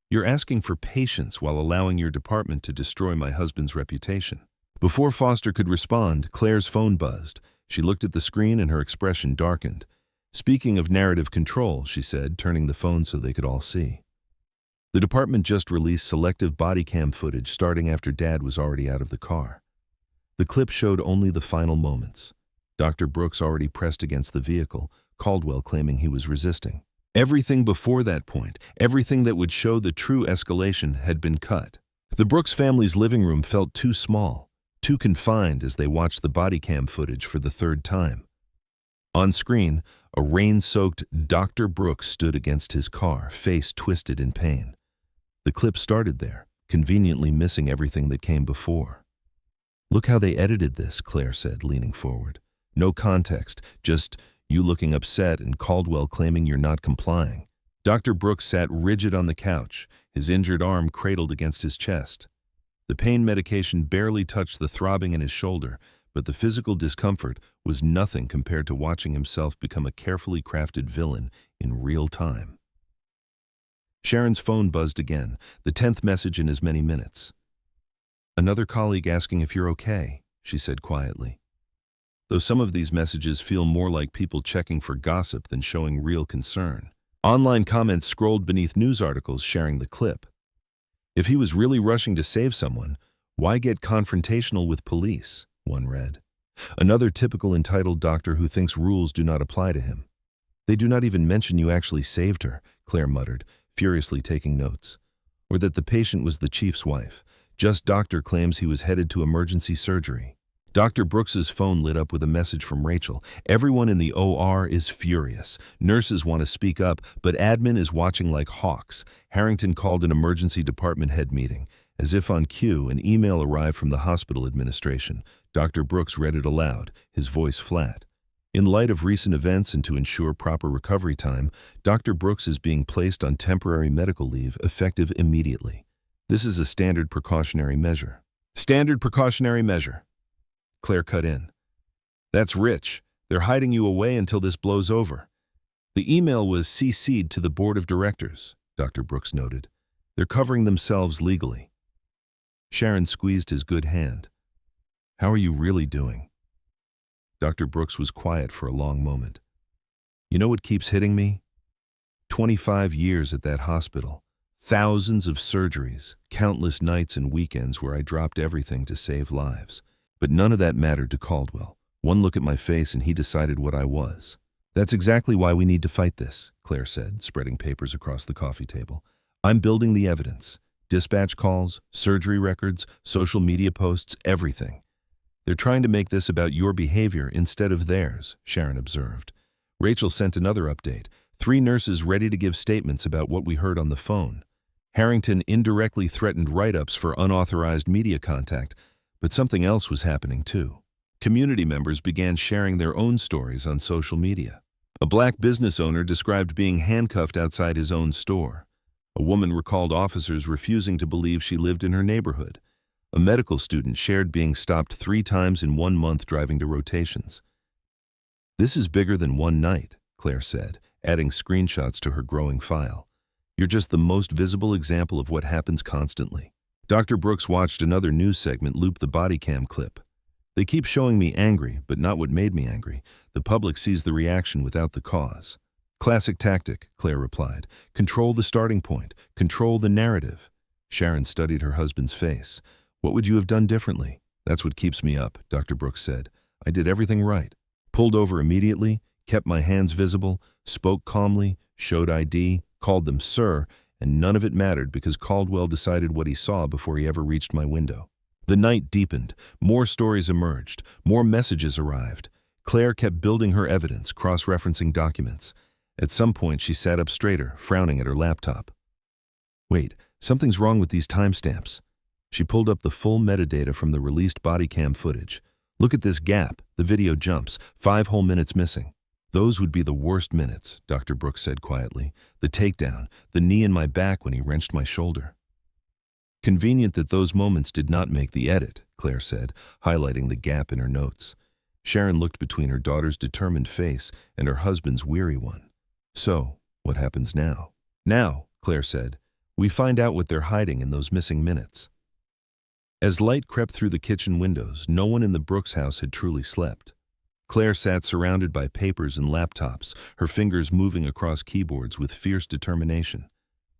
You're asking for patience while allowing your department to destroy my husband's reputation. Before Foster could respond, Claire's phone buzzed. She looked at the screen and her expression darkened. Speaking of narrative control, she said, turning the phone so they could all see. The department just released selective body cam footage starting after Dad was already out of the car. The clip showed only the final moments. Dr. Brooks already pressed against the vehicle, Caldwell claiming he was resisting. Everything before that point, everything that would show the true escalation, had been cut. The Brooks family's living room felt too small, too confined as they watched the body cam footage for the third time. On screen, a rain-soaked Dr. Brooks stood against his car, face twisted in pain. The clip started there, conveniently missing everything that came before. Look how they edited this, Claire said, leaning forward. No context, just you looking upset and Caldwell claiming you're not complying. Dr. Brooks sat rigid on the couch, his injured arm cradled against his chest. The pain medication barely touched the throbbing in his shoulder, but the physical discomfort was nothing compared to watching himself become a carefully crafted villain in real time. Sharon's phone buzzed again, the 10th message in as many minutes. Another colleague asking if you're okay, she said quietly. Though some of these messages feel more like people checking for gossip than showing real concern. Online comments scrolled beneath news articles sharing the clip. If he was really rushing to save someone, why get confrontational with police? One read. Another typical entitled doctor who thinks rules do not apply to him. They do not even mention you actually saved her, Claire muttered, furiously taking notes. Or that the patient was the chief's wife. Just doctor claims he was headed to emergency surgery. Dr. Brooks's phone lit up with a message from Rachel. Everyone in the OR is furious. Nurses want to speak up, but admin is watching like hawks. Harrington called an emergency department head meeting. As if on cue, an email arrived from the hospital administration. Dr. Brooks read it aloud, his voice flat. In light of recent events and to ensure proper recovery time, Dr. Brooks is being placed on temporary medical leave effective immediately. This is a standard precautionary measure. Standard precautionary measure. Claire cut in. That's rich. They're hiding you away until this blows over. The email was CC'd to the board of directors, Dr. Brooks noted. They're covering themselves legally. Sharon squeezed his good hand. How are you really doing? Dr. Brooks was quiet for a long moment. You know what keeps hitting me? 25 years at that hospital. Thousands of surgeries, countless nights and weekends where I dropped everything to save lives. But none of that mattered to Caldwell. One look at my face and he decided what I was. That's exactly why we need to fight this, Claire said, spreading papers across the coffee table. I'm building the evidence. Dispatch calls, surgery records, social media posts, everything. They're trying to make this about your behavior instead of theirs, Sharon observed. Rachel sent another update. 3 nurses ready to give statements about what we heard on the phone. Harrington indirectly threatened write-ups for unauthorized media contact, but something else was happening too. Community members began sharing their own stories on social media. A black business owner described being handcuffed outside his own store. A woman recalled officers refusing to believe she lived in her neighborhood. A medical student shared being stopped 3 times in 1 month driving to rotations. This is bigger than one night, Claire said, adding screenshots to her growing file. You're just the most visible example of what happens constantly. Dr. Brooks watched another news segment loop the body cam clip. They keep showing me angry, but not what made me angry. The public sees the reaction without the cause. Classic tactic, Claire replied. Control the starting point. Control the narrative. Sharon studied her husband's face. What would you have done differently? That's what keeps me up, Dr. Brooks said. I did everything right. Pulled over immediately, kept my hands visible, spoke calmly, showed ID, called them sir, and none of it mattered because Caldwell decided what he saw before he ever reached my window. The night deepened. More stories emerged. More messages arrived. Claire kept building her evidence, cross-referencing documents. At some point, she sat up straighter, frowning at her laptop. Wait, something's wrong with these timestamps. She pulled up the full metadata from the released body cam footage. Look at this gap. The video jumps. 5 whole minutes missing. Those would be the worst minutes, Dr. Brooks said quietly. The takedown, the knee in my back when he wrenched my shoulder. Convenient that those moments did not make the edit, Claire said, highlighting the gap in her notes. Sharon looked between her daughter's determined face and her husband's weary one. So, what happens now? Now, Claire said, we find out what they're hiding in those missing minutes. As light crept through the kitchen windows, no one in the Brooks house had truly slept. Claire sat surrounded by papers and laptops, her fingers moving across keyboards with fierce determination.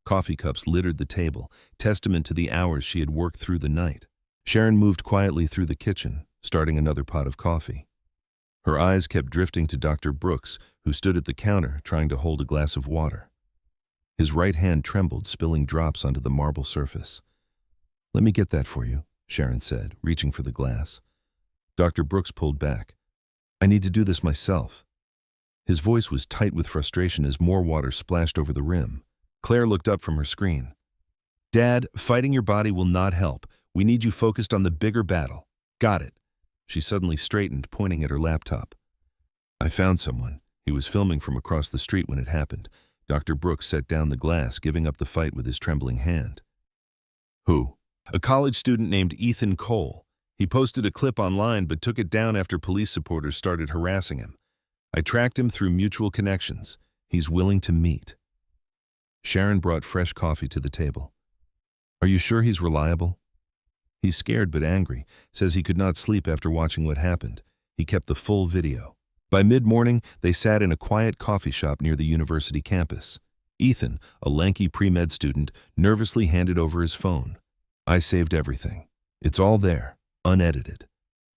Coffee cups littered the table, testament to the hours she had worked through the night. Sharon moved quietly through the kitchen, starting another pot of coffee. Her eyes kept drifting to Dr. Brooks, who stood at the counter trying to hold a glass of water. His right hand trembled, spilling drops onto the marble surface. "Let me get that for you," Sharon said, reaching for the glass. Dr. Brooks pulled back. "I need to do this myself." His voice was tight with frustration as more water splashed over the rim. Claire looked up from her screen. "Dad, fighting your body will not help. We need you focused on the bigger battle." "Got it." She suddenly straightened, pointing at her laptop. "I found someone." He was filming from across the street when it happened. Dr. Brooks set down the glass, giving up the fight with his trembling hand. "Who?" "A college student named Ethan Cole. He posted a clip online but took it down after police supporters started harassing him. I tracked him through mutual connections. He's willing to meet." Sharon brought fresh coffee to the table. "Are you sure he's reliable?" "He's scared but angry. Says he could not sleep after watching what happened. He kept the full video." By mid-morning, they sat in a quiet coffee shop near the university campus. Ethan, a lanky pre-med student, nervously handed over his phone. "I saved everything. It's all there, unedited."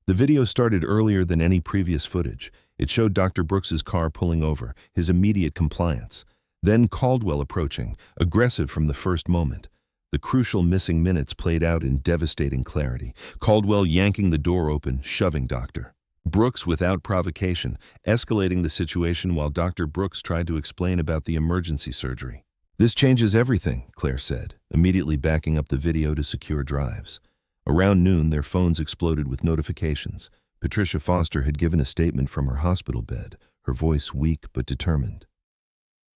The video started earlier than any previous footage. It showed Dr. Brooks's car pulling over, his immediate compliance. Then Caldwell approaching, aggressive from the first moment. The crucial missing minutes played out in devastating clarity. Caldwell yanking the door open, shoving Dr. Brooks without provocation, escalating the situation while Dr. Brooks tried to explain about the emergency surgery. "This changes everything," Claire said, immediately backing up the video to secure drives. Around noon, their phones exploded with notifications. Patricia Foster had given a statement from her hospital bed, her voice weak but determined.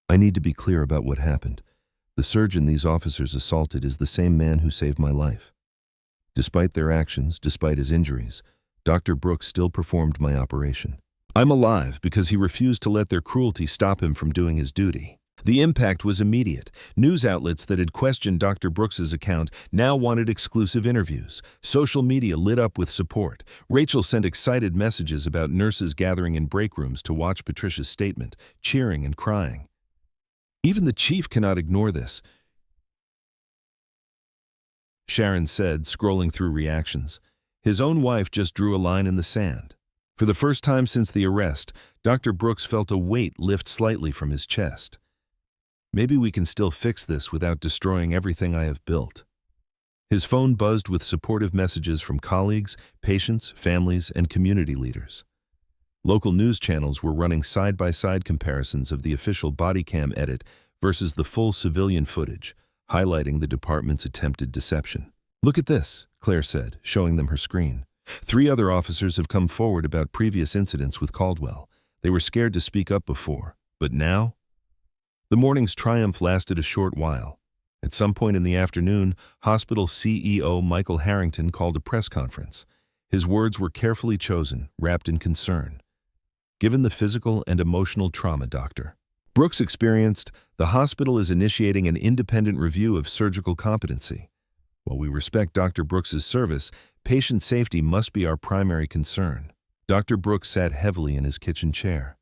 "I need to be clear about what happened. The surgeon these officers assaulted is the same man who saved my life. Despite their actions, despite his injuries, Dr. Brooks still performed my operation. I'm alive because he refused to let their cruelty stop him from doing his duty." The impact was immediate. News outlets that had questioned Dr. Brooks's account now wanted exclusive interviews. Social media lit up with support. Rachel sent excited messages about nurses gathering in break rooms to watch Patricia's statement, cheering and crying. "Even the chief cannot ignore this," Sharon said, scrolling through reactions. His own wife just drew a line in the sand. For the first time since the arrest, Dr. Brooks felt a weight lift slightly from his chest. "Maybe we can still fix this without destroying everything I have built." His phone buzzed with supportive messages from colleagues, patients, families, and community leaders. Local news channels were running side-by-side comparisons of the official body cam edit versus the full civilian footage, highlighting the department's attempted deception. "Look at this," Claire said, showing them her screen. 3 other officers have come forward about previous incidents with Caldwell. They were scared to speak up before, but now? The morning's triumph lasted a short while. At some point in the afternoon, hospital CEO Michael Harrington called a press conference. His words were carefully chosen, wrapped in concern. "Given the physical and emotional trauma Dr. Brooks experienced, the hospital is initiating an independent review of surgical competency. While we respect Dr. Brooks's service, patient safety must be our primary concern." Dr. Brooks sat heavily in his kitchen chair.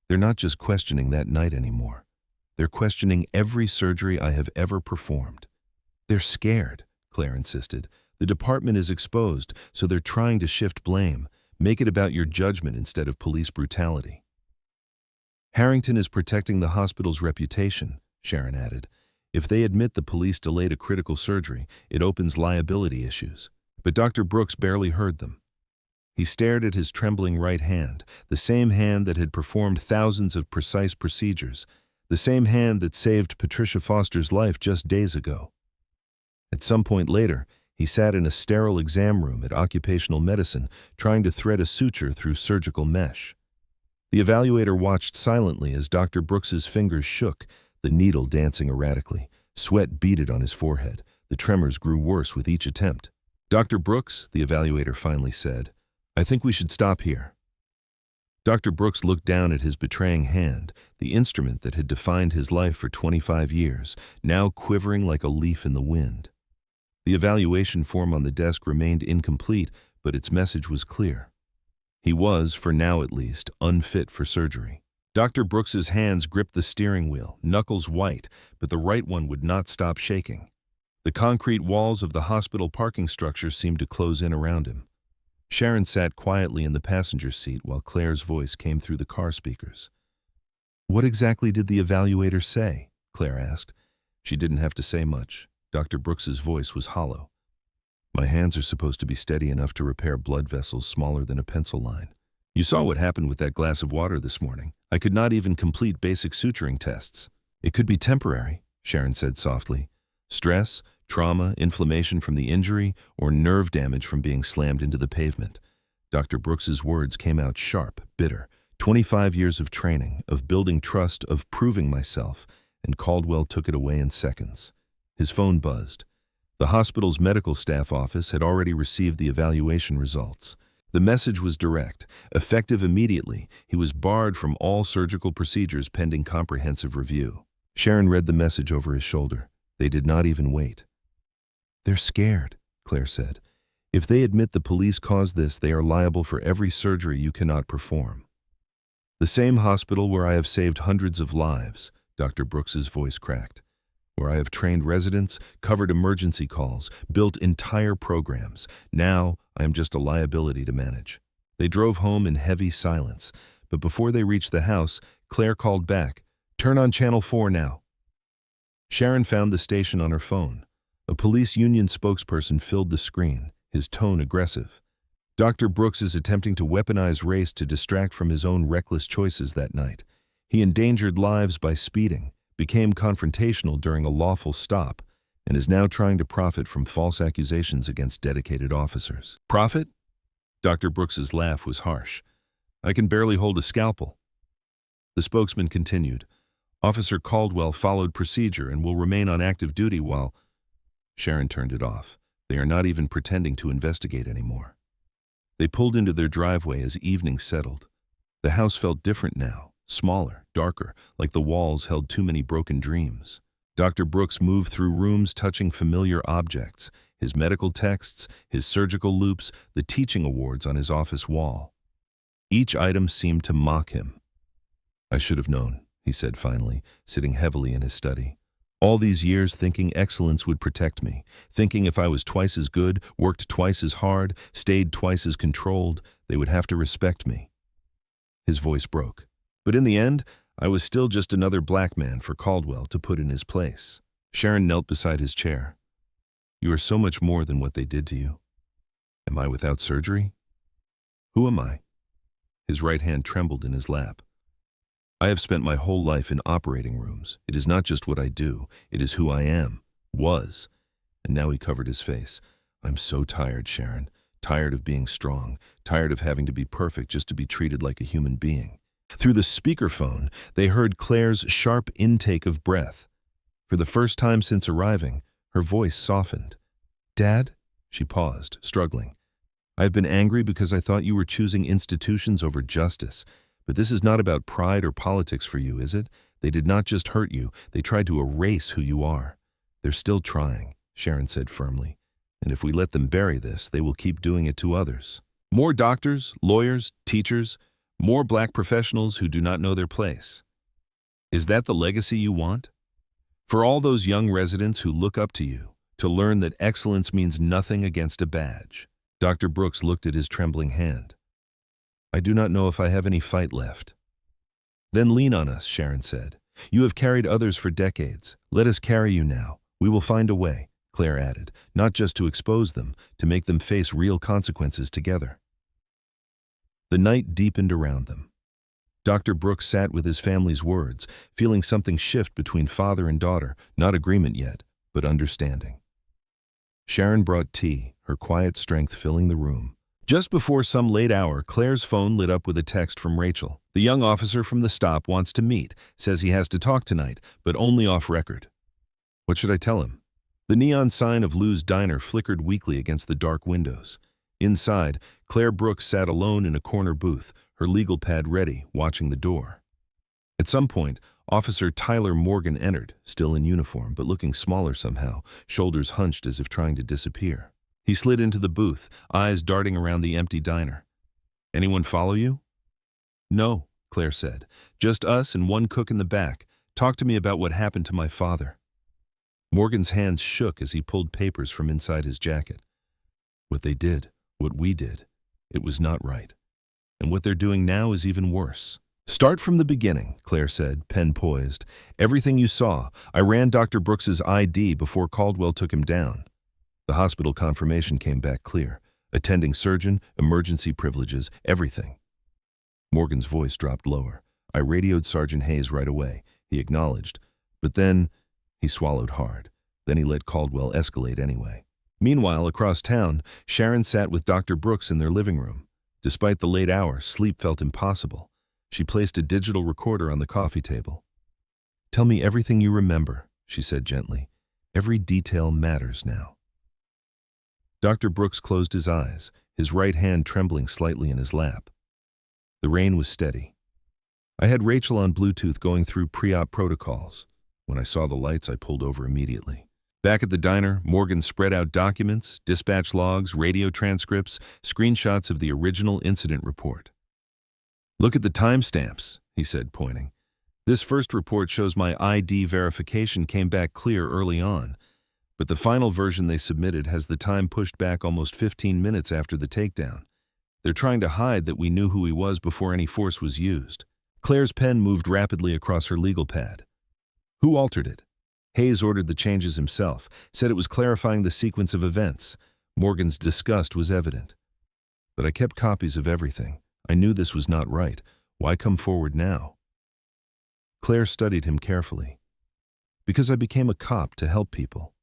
"They're not just questioning that night anymore. They're questioning every surgery I have ever performed." "They're scared," Claire insisted. The department is exposed, so they're trying to shift blame, make it about your judgment instead of police brutality. Harrington is protecting the hospital's reputation, Sharon added. If they admit the police delayed a critical surgery, it opens liability issues. But Dr. Brooks barely heard them. He stared at his trembling right hand, the same hand that had performed thousands of precise procedures, the same hand that saved Patricia Foster's life just days ago. At some point later, he sat in a sterile exam room at occupational medicine, trying to thread a suture through surgical mesh. The evaluator watched silently as Dr. Brooks's fingers shook, the needle dancing erratically. Sweat beaded on his forehead. The tremors grew worse with each attempt. "Dr. Brooks," the evaluator finally said, "I think we should stop here." Dr. Brooks looked down at his betraying hand, the instrument that had defined his life for 25 years, now quivering like a leaf in the wind. The evaluation form on the desk remained incomplete, but its message was clear. He was, for now at least, unfit for surgery. Dr. Brooks's hands gripped the steering wheel, knuckles white, but the right one would not stop shaking. The concrete walls of the hospital parking structure seemed to close in around him. Sharon sat quietly in the passenger seat while Claire's voice came through the car speakers. "What exactly did the evaluator say?" Claire asked. She didn't have to say much. Dr. Brooks's voice was hollow. "My hands are supposed to be steady enough to repair blood vessels smaller than a pencil line. You saw what happened with that glass of water this morning. I could not even complete basic suturing tests." "It could be temporary," Sharon said softly. "Stress, trauma, inflammation from the injury, or nerve damage from being slammed into the pavement." Dr. Brooks's words came out sharp, bitter. 25 years of training, of building trust, of proving myself, and Caldwell took it away in seconds. His phone buzzed. The hospital's medical staff office had already received the evaluation results. The message was direct, effective immediately. He was barred from all surgical procedures pending comprehensive review. Sharon read the message over his shoulder. They did not even wait. "They're scared," Claire said. "If they admit the police caused this, they are liable for every surgery you cannot perform." "The same hospital where I have saved hundreds of lives," Dr. Brooks's voice cracked. "Where I have trained residents, covered emergency calls, built entire programs. Now, I am just a liability to manage." They drove home in heavy silence, but before they reached the house, Claire called back, "Turn on Channel 4 now." Sharon found the station on her phone. A police union spokesperson filled the screen, his tone aggressive. "Dr. Brooks is attempting to weaponize race to distract from his own reckless choices that night. He endangered lives by speeding, became confrontational during a lawful stop, and is now trying to profit from false accusations against dedicated officers." "Profit?" Dr. Brooks's laugh was harsh. "I can barely hold a scalpel." The spokesman continued, "Officer Caldwell followed procedure and will remain on active duty while—" Sharon turned it off. They are not even pretending to investigate anymore. They pulled into their driveway as evening settled. The house felt different now, smaller, darker, like the walls held too many broken dreams. Dr. Brooks moved through rooms touching familiar objects, his medical texts, his surgical loops, the teaching awards on his office wall. Each item seemed to mock him. "I should have known," he said finally, sitting heavily in his study. "All these years thinking excellence would protect me, thinking if I was twice as good, worked twice as hard, stayed twice as controlled, they would have to respect me." His voice broke. "But in the end, I was still just another black man for Caldwell to put in his place." Sharon knelt beside his chair. "You are so much more than what they did to you. Am I without surgery? Who am I?" His right hand trembled in his lap. "I have spent my whole life in operating rooms. It is not just what I do, it is who I am, was." And now he covered his face. "I'm so tired, Sharon. Tired of being strong, tired of having to be perfect just to be treated like a human being." Through the speakerphone, they heard Claire's sharp intake of breath. For the first time since arriving, her voice softened. "Dad?" She paused, struggling. "I've been angry because I thought you were choosing institutions over justice. But this is not about pride or politics for you, is it? They did not just hurt you, they tried to erase who you are." "They're still trying," Sharon said firmly. "And if we let them bury this, they will keep doing it to others. More doctors, lawyers, teachers, more black professionals who do not know their place. Is that the legacy you want? For all those young residents who look up to you, To learn that excellence means nothing against a badge. Dr. Brooks looked at his trembling hand. I do not know if I have any fight left. Then lean on us, Sharon said. You have carried others for decades. Let us carry you now. We will find a way, Claire added, not just to expose them, to make them face real consequences together. The night deepened around them. Dr. Brooks sat with his family's words, feeling something shift between father and daughter, not agreement yet, but understanding. Sharon brought tea, her quiet strength filling the room. Just before some late hour, Claire's phone lit up with a text from Rachel. The young officer from the stop wants to meet, says he has to talk tonight, but only off record. What should I tell him? The neon sign of Lou's Diner flickered weakly against the dark windows. Inside, Claire Brooks sat alone in a corner booth, her legal pad ready, watching the door. At some point, Officer Tyler Morgan entered, still in uniform, but looking smaller somehow, shoulders hunched as if trying to disappear. He slid into the booth, eyes darting around the empty diner. Anyone follow you? No, Claire said. Just us and one cook in the back. Talk to me about what happened to my father. Morgan's hands shook as he pulled papers from inside his jacket. What they did, what we did, it was not right. And what they're doing now is even worse. Start from the beginning, Claire said, pen poised. Everything you saw. I ran Dr. Brooks's ID before Caldwell took him down. The hospital confirmation came back clear. Attending surgeon, emergency privileges, everything. Morgan's voice dropped lower. I radioed Sergeant Hayes right away. He acknowledged. But then he swallowed hard. Then he let Caldwell escalate anyway. Meanwhile, across town, Sharon sat with Dr. Brooks in their living room. Despite the late hour, sleep felt impossible. She placed a digital recorder on the coffee table. Tell me everything you remember, she said gently. Every detail matters now. Dr. Brooks closed his eyes, his right hand trembling slightly in his lap. The rain was steady. I had Rachel on Bluetooth going through pre-op protocols. When I saw the lights, I pulled over immediately. Back at the diner, Morgan spread out documents, dispatch logs, radio transcripts, screenshots of the original incident report. Look at the timestamps, he said, pointing. This first report shows my ID verification came back clear early on, but the final version they submitted has the time pushed back almost 15 minutes after the takedown. They're trying to hide that we knew who he was before any force was used. Claire's pen moved rapidly across her legal pad. Who altered it? Hayes ordered the changes himself, said it was clarifying the sequence of events. Morgan's disgust was evident. But I kept copies of everything. I knew this was not right. Why come forward now? Claire studied him carefully. Because I became a cop to help people.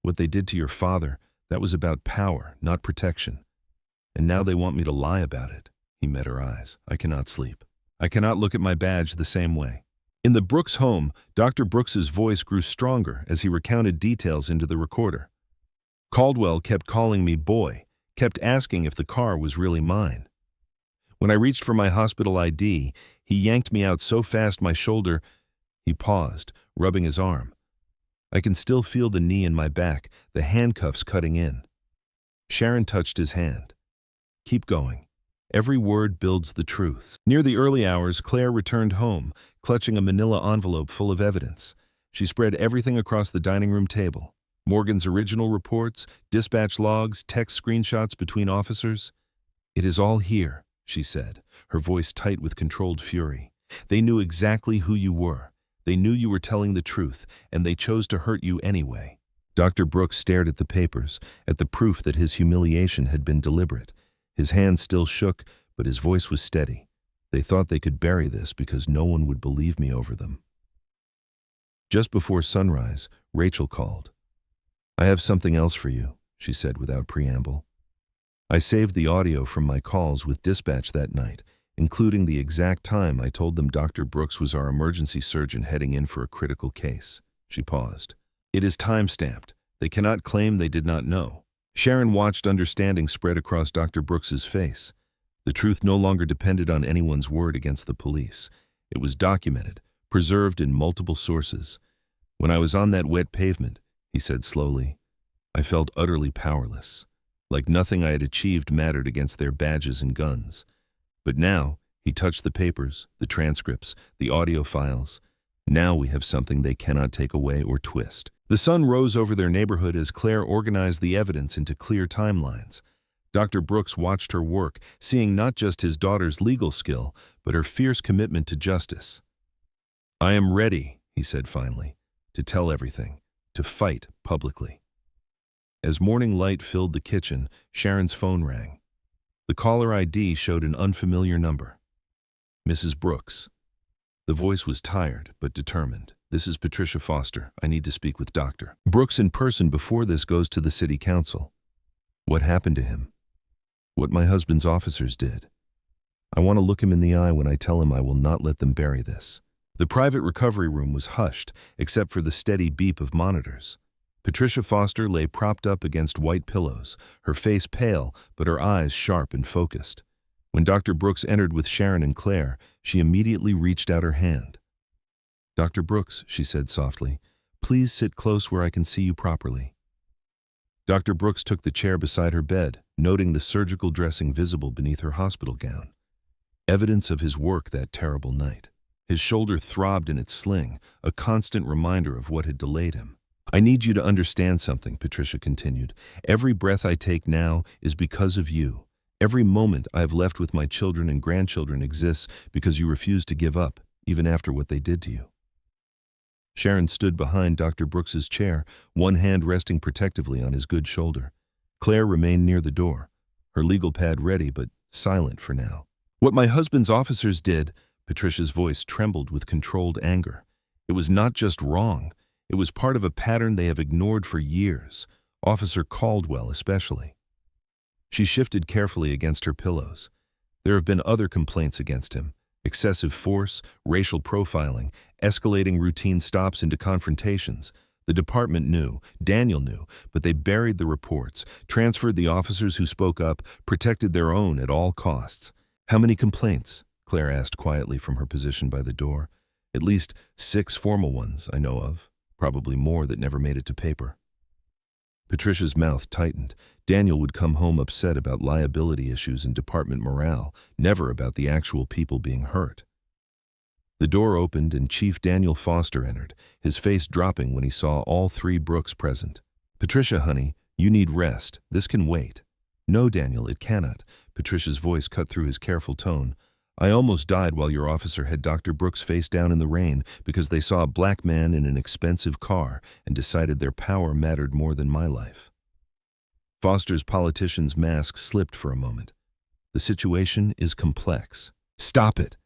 What they did to your father, that was about power, not protection. And now they want me to lie about it. He met her eyes. I cannot sleep. I cannot look at my badge the same way. In the Brooks home, Dr. Brooks's voice grew stronger as he recounted details into the recorder. Caldwell kept calling me boy, kept asking if the car was really mine. When I reached for my hospital ID, he yanked me out so fast my shoulder. He paused, rubbing his arm. I can still feel the knee in my back, the handcuffs cutting in. Sharon touched his hand. Keep going. Every word builds the truth. Near the early hours, Claire returned home, clutching a manila envelope full of evidence. She spread everything across the dining room table. Morgan's original reports, dispatch logs, text screenshots between officers. It is all here, she said, her voice tight with controlled fury. They knew exactly who you were. They knew you were telling the truth, and they chose to hurt you anyway. Dr. Brooks stared at the papers, at the proof that his humiliation had been deliberate. His hands still shook, but his voice was steady. They thought they could bury this because no one would believe me over them. Just before sunrise, Rachel called. I have something else for you, she said without preamble. I saved the audio from my calls with dispatch that night, including the exact time I told them Dr. Brooks was our emergency surgeon heading in for a critical case. She paused. It is time-stamped. They cannot claim they did not know. Sharon watched understanding spread across Dr. Brooks's face. The truth no longer depended on anyone's word against the police. It was documented, preserved in multiple sources. When I was on that wet pavement, he said slowly, I felt utterly powerless, like nothing I had achieved mattered against their badges and guns. But now, he touched the papers, the transcripts, the audio files. Now we have something they cannot take away or twist. The sun rose over their neighborhood as Claire organized the evidence into clear timelines. Dr. Brooks watched her work, seeing not just his daughter's legal skill, but her fierce commitment to justice. "I am ready," he said finally, "to tell everything, to fight publicly." As morning light filled the kitchen, Sharon's phone rang. The caller ID showed an unfamiliar number. "Mrs. Brooks." The voice was tired, but determined. "This is Patricia Foster. I need to speak with Dr. Brooks in person before this goes to the city council." "What happened to him?" "What my husband's officers did. I want to look him in the eye when I tell him I will not let them bury this." The private recovery room was hushed, except for the steady beep of monitors. Patricia Foster lay propped up against white pillows, her face pale, but her eyes sharp and focused. When Dr. Brooks entered with Sharon and Claire, she immediately reached out her hand. "Dr. Brooks," she said softly, "please sit close where I can see you properly." Dr. Brooks took the chair beside her bed, noting the surgical dressing visible beneath her hospital gown. Evidence of his work that terrible night. His shoulder throbbed in its sling, a constant reminder of what had delayed him. "I need you to understand something," Patricia continued. "Every breath I take now is because of you. Every moment I have left with my children and grandchildren exists because you refused to give up, even after what they did to you." Sharon stood behind Dr. Brooks's chair, one hand resting protectively on his good shoulder. Claire remained near the door, her legal pad ready but silent for now. "What my husband's officers did," Patricia's voice trembled with controlled anger. "It was not just wrong. It was part of a pattern they have ignored for years, Officer Caldwell especially." She shifted carefully against her pillows. There have been other complaints against him. Excessive force, racial profiling, escalating routine stops into confrontations. The department knew, Daniel knew, but they buried the reports, transferred the officers who spoke up, protected their own at all costs. "How many complaints?" Claire asked quietly from her position by the door. "At least 6 formal ones, I know of. Probably more that never made it to paper." Patricia's mouth tightened. Daniel would come home upset about liability issues and department morale, never about the actual people being hurt. The door opened and Chief Daniel Foster entered, his face dropping when he saw all 3 Brooks present. "Patricia, honey, you need rest. This can wait." "No, Daniel, it cannot." Patricia's voice cut through his careful tone. "I almost died while your officer had Dr. Brooks face down in the rain because they saw a black man in an expensive car and decided their power mattered more than my life." Foster's politician's mask slipped for a moment. "The situation is complex." "Stop it!"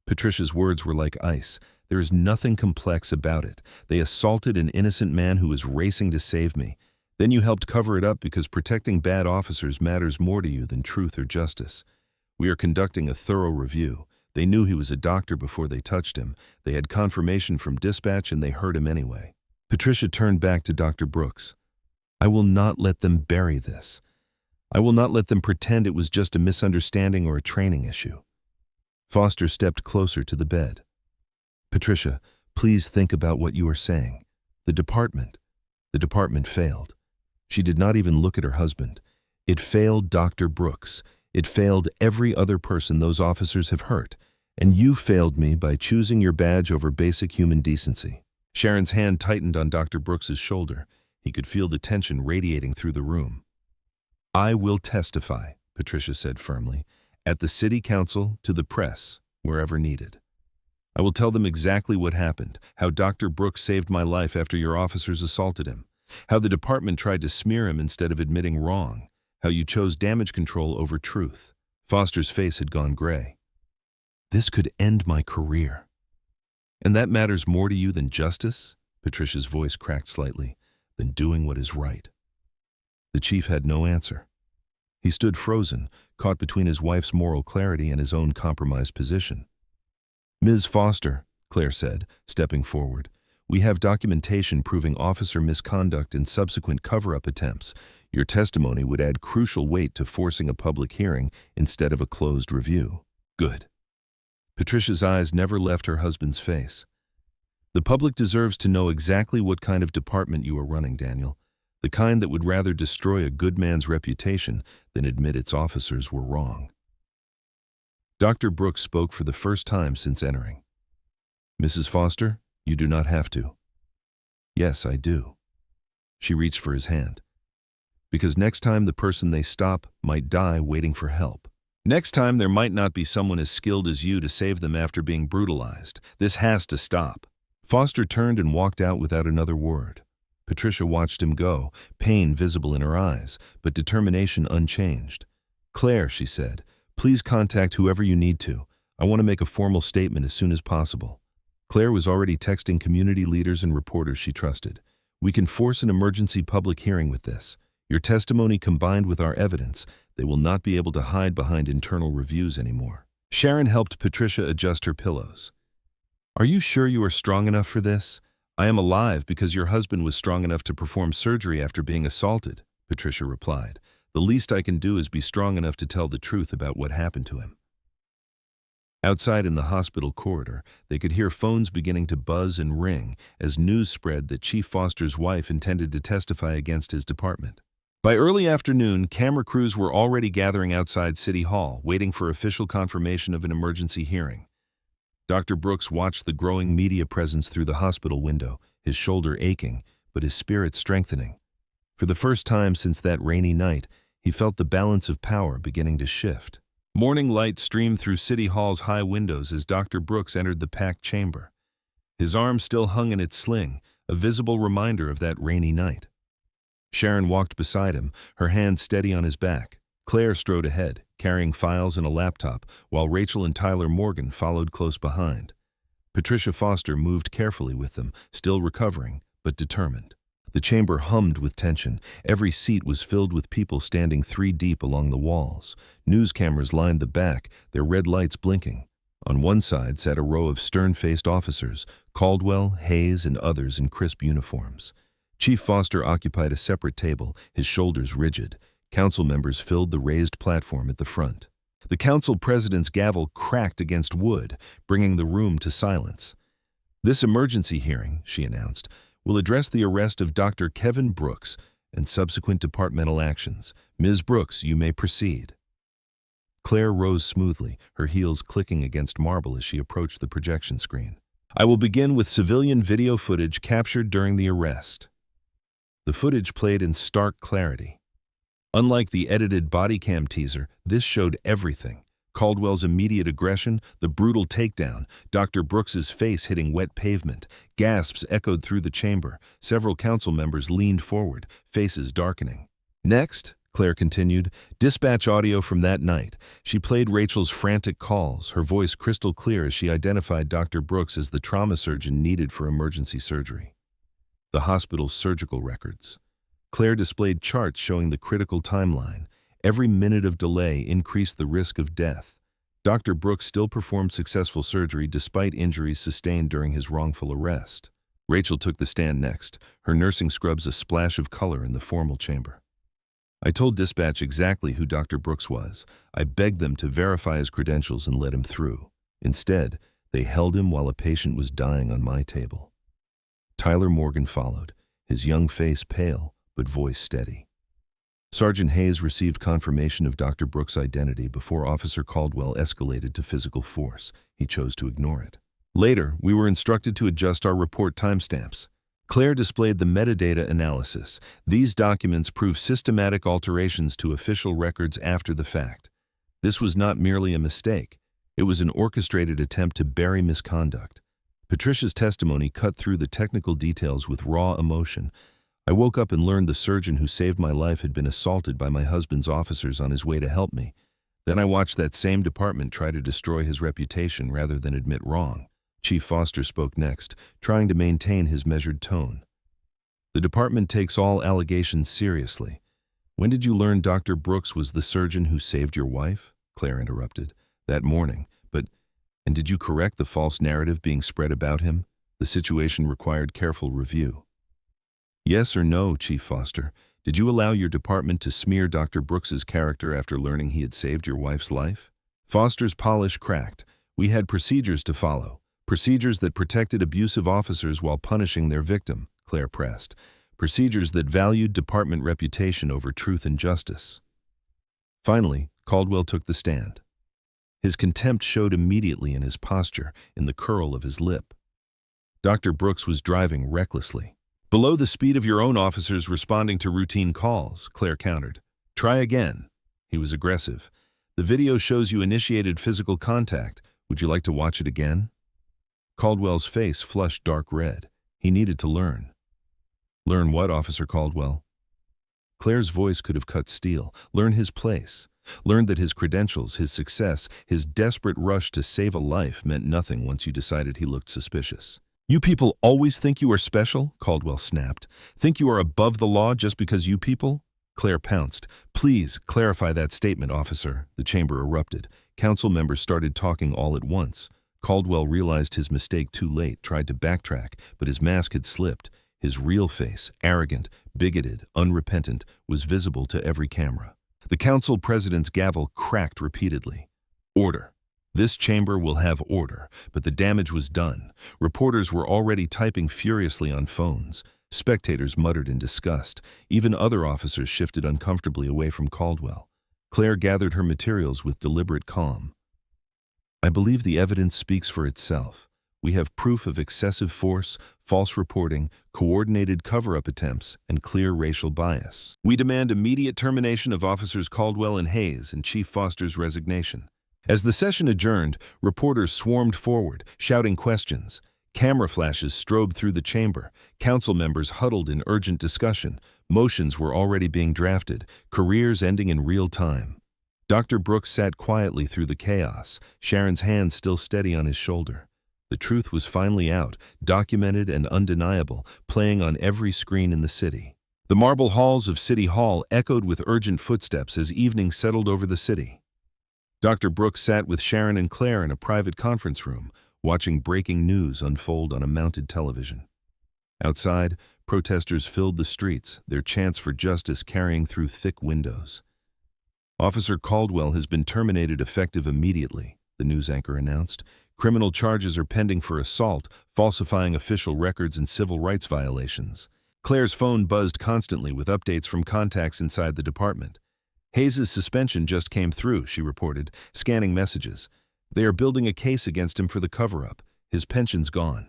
Patricia's words were like ice. "There is nothing complex about it. They assaulted an innocent man who was racing to save me. Then you helped cover it up because protecting bad officers matters more to you than truth or justice. We are conducting a thorough review. They knew he was a doctor before they touched him. They had confirmation from dispatch and they heard him anyway." Patricia turned back to Dr. Brooks. "I will not let them bury this. I will not let them pretend it was just a misunderstanding or a training issue." Foster stepped closer to the bed. "Patricia, please think about what you are saying. The department failed." She did not even look at her husband. "It failed Dr. Brooks. It failed every other person those officers have hurt. And you failed me by choosing your badge over basic human decency." Sharon's hand tightened on Dr. Brooks's shoulder. He could feel the tension radiating through the room. "I will testify," Patricia said firmly, "at the city council, to the press, wherever needed. I will tell them exactly what happened, how Dr. Brooks saved my life after your officers assaulted him, how the department tried to smear him instead of admitting wrong, how you chose damage control over truth." Foster's face had gone gray. "This could end my career." "And that matters more to you than justice?" Patricia's voice cracked slightly. "Than doing what is right." The chief had no answer. He stood frozen, caught between his wife's moral clarity and his own compromised position. "Ms. Foster," Claire said, stepping forward, "we have documentation proving officer misconduct and subsequent cover-up attempts. Your testimony would add crucial weight to forcing a public hearing instead of a closed review." "Good." Patricia's eyes never left her husband's face. "The public deserves to know exactly what kind of department you are running, Daniel. The kind that would rather destroy a good man's reputation than admit its officers were wrong." Dr. Brooks spoke for the first time since entering. "Mrs. Foster, you do not have to." "Yes, I do." She reached for his hand. Because next time the person they stop might die waiting for help. Next time there might not be someone as skilled as you to save them after being brutalized. This has to stop. Foster turned and walked out without another word. Patricia watched him go, pain visible in her eyes, but determination unchanged. "Claire," she said, "please contact whoever you need to. I want to make a formal statement as soon as possible." Claire was already texting community leaders and reporters she trusted. "We can force an emergency public hearing with this. Your testimony combined with our evidence, they will not be able to hide behind internal reviews anymore." Sharon helped Patricia adjust her pillows. "Are you sure you are strong enough for this? I am alive because your husband was strong enough to perform surgery after being assaulted," Patricia replied. "The least I can do is be strong enough to tell the truth about what happened to him." Outside in the hospital corridor, they could hear phones beginning to buzz and ring as news spread that Chief Foster's wife intended to testify against his department. By early afternoon, camera crews were already gathering outside City Hall, waiting for official confirmation of an emergency hearing. Dr. Brooks watched the growing media presence through the hospital window, his shoulder aching, but his spirit strengthening. For the first time since that rainy night, he felt the balance of power beginning to shift. Morning light streamed through City Hall's high windows as Dr. Brooks entered the packed chamber. His arm still hung in its sling, a visible reminder of that rainy night. Sharon walked beside him, her hand steady on his back. Claire strode ahead, carrying files and a laptop, while Rachel and Tyler Morgan followed close behind. Patricia Foster moved carefully with them, still recovering, but determined. The chamber hummed with tension. Every seat was filled with people standing 3 deep along the walls. News cameras lined the back, their red lights blinking. On one side sat a row of stern-faced officers, Caldwell, Hayes, and others in crisp uniforms. Chief Foster occupied a separate table, his shoulders rigid. Council members filled the raised platform at the front. The council president's gavel cracked against wood, bringing the room to silence. "This emergency hearing," she announced, "will address the arrest of Dr. Kevin Brooks and subsequent departmental actions. Ms. Brooks, you may proceed." Claire rose smoothly, her heels clicking against marble as she approached the projection screen. "I will begin with civilian video footage captured during the arrest." The footage played in stark clarity. Unlike the edited body cam teaser, this showed everything. Caldwell's immediate aggression, the brutal takedown, Dr. Brooks's face hitting wet pavement. Gasps echoed through the chamber. Several council members leaned forward, faces darkening. "Next," Claire continued, "dispatch audio from that night." She played Rachel's frantic calls, her voice crystal clear as she identified Dr. Brooks as the trauma surgeon needed for emergency surgery. The hospital's surgical records. Claire displayed charts showing the critical timeline. Every minute of delay increased the risk of death. Dr. Brooks still performed successful surgery despite injuries sustained during his wrongful arrest. Rachel took the stand next, her nursing scrubs a splash of color in the formal chamber. "I told dispatch exactly who Dr. Brooks was. I begged them to verify his credentials and let him through. Instead, they held him while a patient was dying on my table." Tyler Morgan followed, his young face pale, but voice steady. Sergeant Hayes received confirmation of Dr. Brooks' identity before Officer Caldwell escalated to physical force. He chose to ignore it. Later, we were instructed to adjust our report timestamps. Claire displayed the metadata analysis. These documents prove systematic alterations to official records after the fact. This was not merely a mistake. It was an orchestrated attempt to bury misconduct. Patricia's testimony cut through the technical details with raw emotion. "I woke up and learned the surgeon who saved my life had been assaulted by my husband's officers on his way to help me. Then I watched that same department try to destroy his reputation rather than admit wrong." Chief Foster spoke next, trying to maintain his measured tone. "The department takes all allegations seriously. When did you learn Dr. Brooks was the surgeon who saved your wife?" Claire interrupted. "That morning. And did you correct the false narrative being spread about him? The situation required careful review." "Yes or no, Chief Foster? Did you allow your department to smear Dr. Brooks's character after learning he had saved your wife's life?" Foster's polish cracked. "We had procedures to follow. Procedures that protected abusive officers while punishing their victim," Claire pressed. "Procedures that valued department reputation over truth and justice." Finally, Caldwell took the stand. His contempt showed immediately in his posture, in the curl of his lip. Dr. Brooks was driving recklessly. Below the speed of your own officers responding to routine calls, Claire countered. Try again. He was aggressive. The video shows you initiated physical contact. Would you like to watch it again? Caldwell's face flushed dark red. He needed to learn. Learn what, Officer Caldwell? Claire's voice could have cut steel. Learn his place. Learn that his credentials, his success, his desperate rush to save a life meant nothing once you decided he looked suspicious. You people always think you are special, Caldwell snapped. Think you are above the law just because you people? Claire pounced. Please clarify that statement, officer. The chamber erupted. Council members started talking all at once. Caldwell realized his mistake too late, tried to backtrack, but his mask had slipped. His real face, arrogant, bigoted, unrepentant, was visible to every camera. The council president's gavel cracked repeatedly. Order. This chamber will have order, but the damage was done. Reporters were already typing furiously on phones. Spectators muttered in disgust. Even other officers shifted uncomfortably away from Caldwell. Claire gathered her materials with deliberate calm. I believe the evidence speaks for itself. We have proof of excessive force, false reporting, coordinated cover-up attempts, and clear racial bias. We demand immediate termination of Officers Caldwell and Hayes and Chief Foster's resignation. As the session adjourned, reporters swarmed forward, shouting questions. Camera flashes strobed through the chamber. Council members huddled in urgent discussion. Motions were already being drafted, careers ending in real time. Dr. Brooks sat quietly through the chaos, Sharon's hand still steady on his shoulder. The truth was finally out, documented and undeniable, playing on every screen in the city. The marble halls of City Hall echoed with urgent footsteps as evening settled over the city. Dr. Brooks sat with Sharon and Claire in a private conference room, watching breaking news unfold on a mounted television. Outside, protesters filled the streets, their chants for justice carrying through thick windows. Officer Caldwell has been terminated effective immediately, the news anchor announced. Criminal charges are pending for assault, falsifying official records, and civil rights violations. Claire's phone buzzed constantly with updates from contacts inside the department. Hayes' suspension just came through, she reported, scanning messages. They are building a case against him for the cover-up. His pension's gone.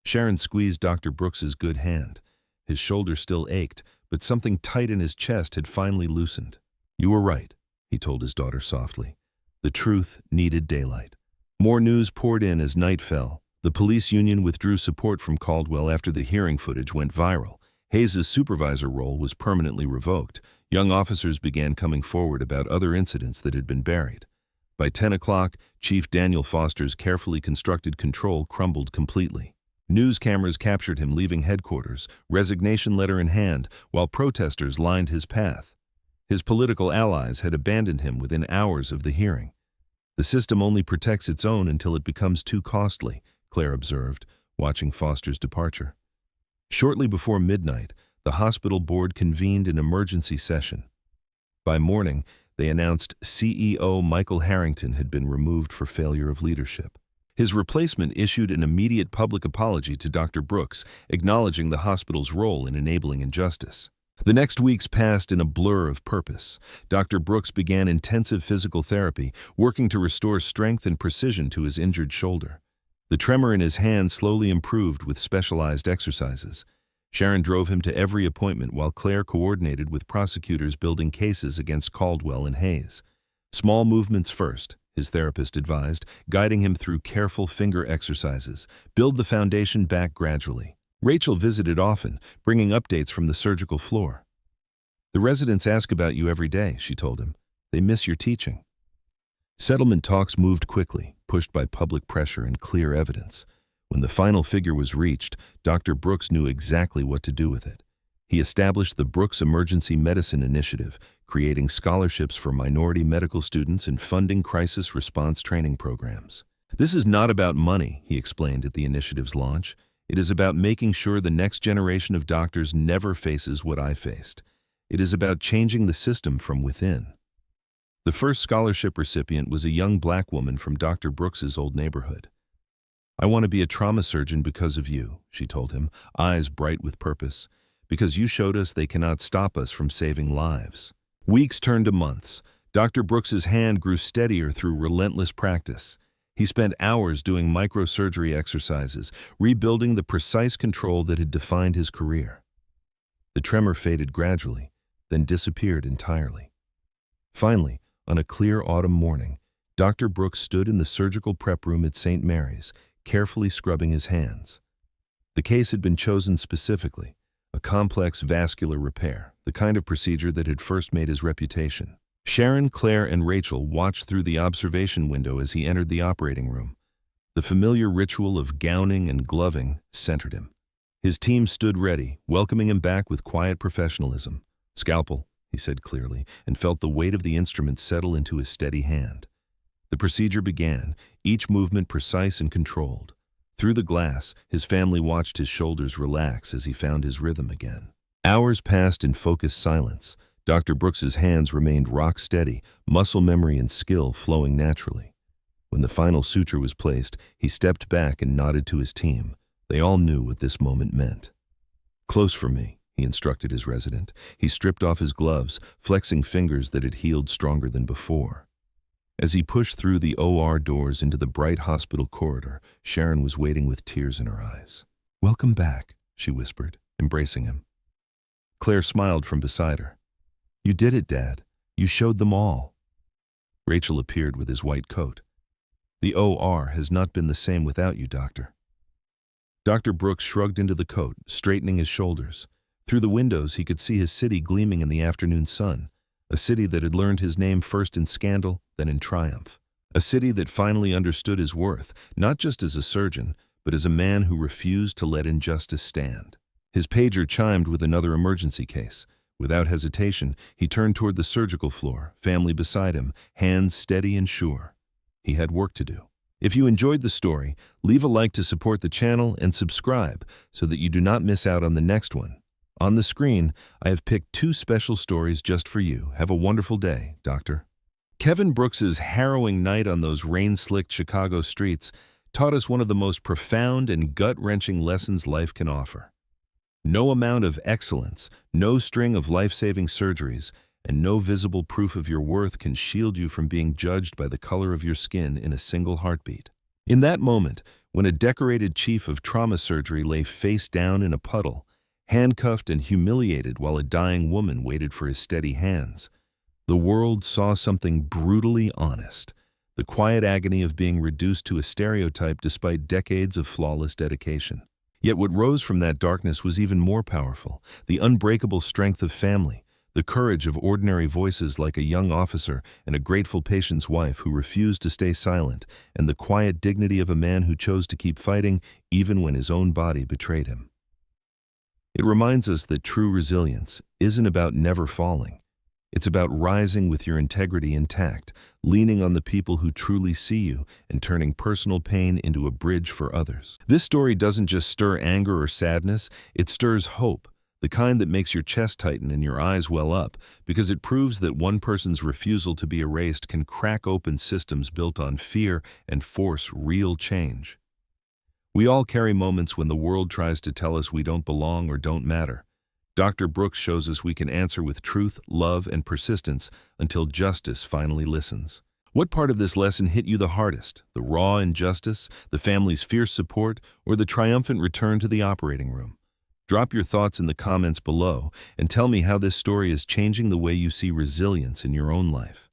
Sharon squeezed Dr. Brooks's good hand. His shoulder still ached, but something tight in his chest had finally loosened. You were right, he told his daughter softly. The truth needed daylight. More news poured in as night fell. The police union withdrew support from Caldwell after the hearing footage went viral. Hayes' supervisor role was permanently revoked. Young officers began coming forward about other incidents that had been buried. By 10 o'clock, Chief Daniel Foster's carefully constructed control crumbled completely. News cameras captured him leaving headquarters, resignation letter in hand, while protesters lined his path. His political allies had abandoned him within hours of the hearing. The system only protects its own until it becomes too costly, Claire observed, watching Foster's departure. Shortly before midnight, the hospital board convened an emergency session. By morning, they announced CEO Michael Harrington had been removed for failure of leadership. His replacement issued an immediate public apology to Dr. Brooks, acknowledging the hospital's role in enabling injustice. The next weeks passed in a blur of purpose. Dr. Brooks began intensive physical therapy, working to restore strength and precision to his injured shoulder. The tremor in his hand slowly improved with specialized exercises. Sharon drove him to every appointment while Claire coordinated with prosecutors building cases against Caldwell and Hayes. Small movements first, his therapist advised, guiding him through careful finger exercises. Build the foundation back gradually. Rachel visited often, bringing updates from the surgical floor. The residents ask about you every day, she told him. They miss your teaching. Settlement talks moved quickly, pushed by public pressure and clear evidence. When the final figure was reached, Dr. Brooks knew exactly what to do with it. He established the Brooks Emergency Medicine Initiative, creating scholarships for minority medical students and funding crisis response training programs. This is not about money, he explained at the initiative's launch. It is about making sure the next generation of doctors never faces what I faced. It is about changing the system from within. The first scholarship recipient was a young black woman from Dr. Brooks's old neighborhood. I want to be a trauma surgeon because of you, she told him, eyes bright with purpose, because you showed us they cannot stop us from saving lives. Weeks turned to months. Dr. Brooks's hand grew steadier through relentless practice. He spent hours doing microsurgery exercises, rebuilding the precise control that had defined his career. The tremor faded gradually, then disappeared entirely. Finally, on a clear autumn morning, Dr. Brooks stood in the surgical prep room at St. Mary's, carefully scrubbing his hands. The case had been chosen specifically, a complex vascular repair, the kind of procedure that had first made his reputation. Sharon, Claire, and Rachel watched through the observation window as he entered the operating room. The familiar ritual of gowning and gloving centered him. His team stood ready, welcoming him back with quiet professionalism. "Scalpel," he said clearly, and felt the weight of the instrument settle into his steady hand. The procedure began, each movement precise and controlled. Through the glass, his family watched his shoulders relax as he found his rhythm again. Hours passed in focused silence. Dr. Brooks's hands remained rock steady, muscle memory and skill flowing naturally. When the final suture was placed, he stepped back and nodded to his team. They all knew what this moment meant. "Close for me," he instructed his resident. He stripped off his gloves, flexing fingers that had healed stronger than before. As he pushed through the OR doors into the bright hospital corridor, Sharon was waiting with tears in her eyes. "Welcome back," she whispered, embracing him. Claire smiled from beside her. "You did it, Dad. You showed them all." Rachel appeared with his white coat. "The OR has not been the same without you, Doctor." Dr. Brooks shrugged into the coat, straightening his shoulders. Through the windows, he could see his city gleaming in the afternoon sun, a city that had learned his name first in scandal, then in triumph. A city that finally understood his worth, not just as a surgeon, but as a man who refused to let injustice stand. His pager chimed with another emergency case. Without hesitation, he turned toward the surgical floor, family beside him, hands steady and sure. He had work to do. If you enjoyed the story, leave a like to support the channel and subscribe so that you do not miss out on the next one. On the screen, I have picked 2 special stories just for you. Have a wonderful day, Doctor. Kevin Brooks's harrowing night on those rain-slicked Chicago streets taught us one of the most profound and gut-wrenching lessons life can offer. No amount of excellence, no string of life-saving surgeries, and no visible proof of your worth can shield you from being judged by the color of your skin in a single heartbeat. In that moment, when a decorated chief of trauma surgery lay face down in a puddle, handcuffed and humiliated while a dying woman waited for his steady hands, the world saw something brutally honest, the quiet agony of being reduced to a stereotype despite decades of flawless dedication. Yet what rose from that darkness was even more powerful, the unbreakable strength of family, the courage of ordinary voices like a young officer and a grateful patient's wife who refused to stay silent, and the quiet dignity of a man who chose to keep fighting even when his own body betrayed him. It reminds us that true resilience isn't about never falling. It's about rising with your integrity intact, leaning on the people who truly see you, and turning personal pain into a bridge for others. This story doesn't just stir anger or sadness, it stirs hope, the kind that makes your chest tighten and your eyes well up, because it proves that one person's refusal to be erased can crack open systems built on fear and force real change. We all carry moments when the world tries to tell us we don't belong or don't matter. Dr. Brooks shows us we can answer with truth, love, and persistence until justice finally listens. What part of this lesson hit you the hardest? The raw injustice, the family's fierce support, or the triumphant return to the operating room? Drop your thoughts in the comments below and tell me how this story is changing the way you see resilience in your own life.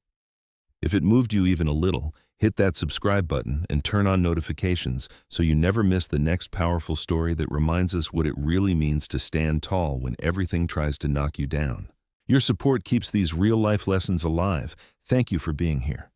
If it moved you even a little, hit that subscribe button and turn on notifications so you never miss the next powerful story that reminds us what it really means to stand tall when everything tries to knock you down. Your support keeps these real-life lessons alive. Thank you for being here.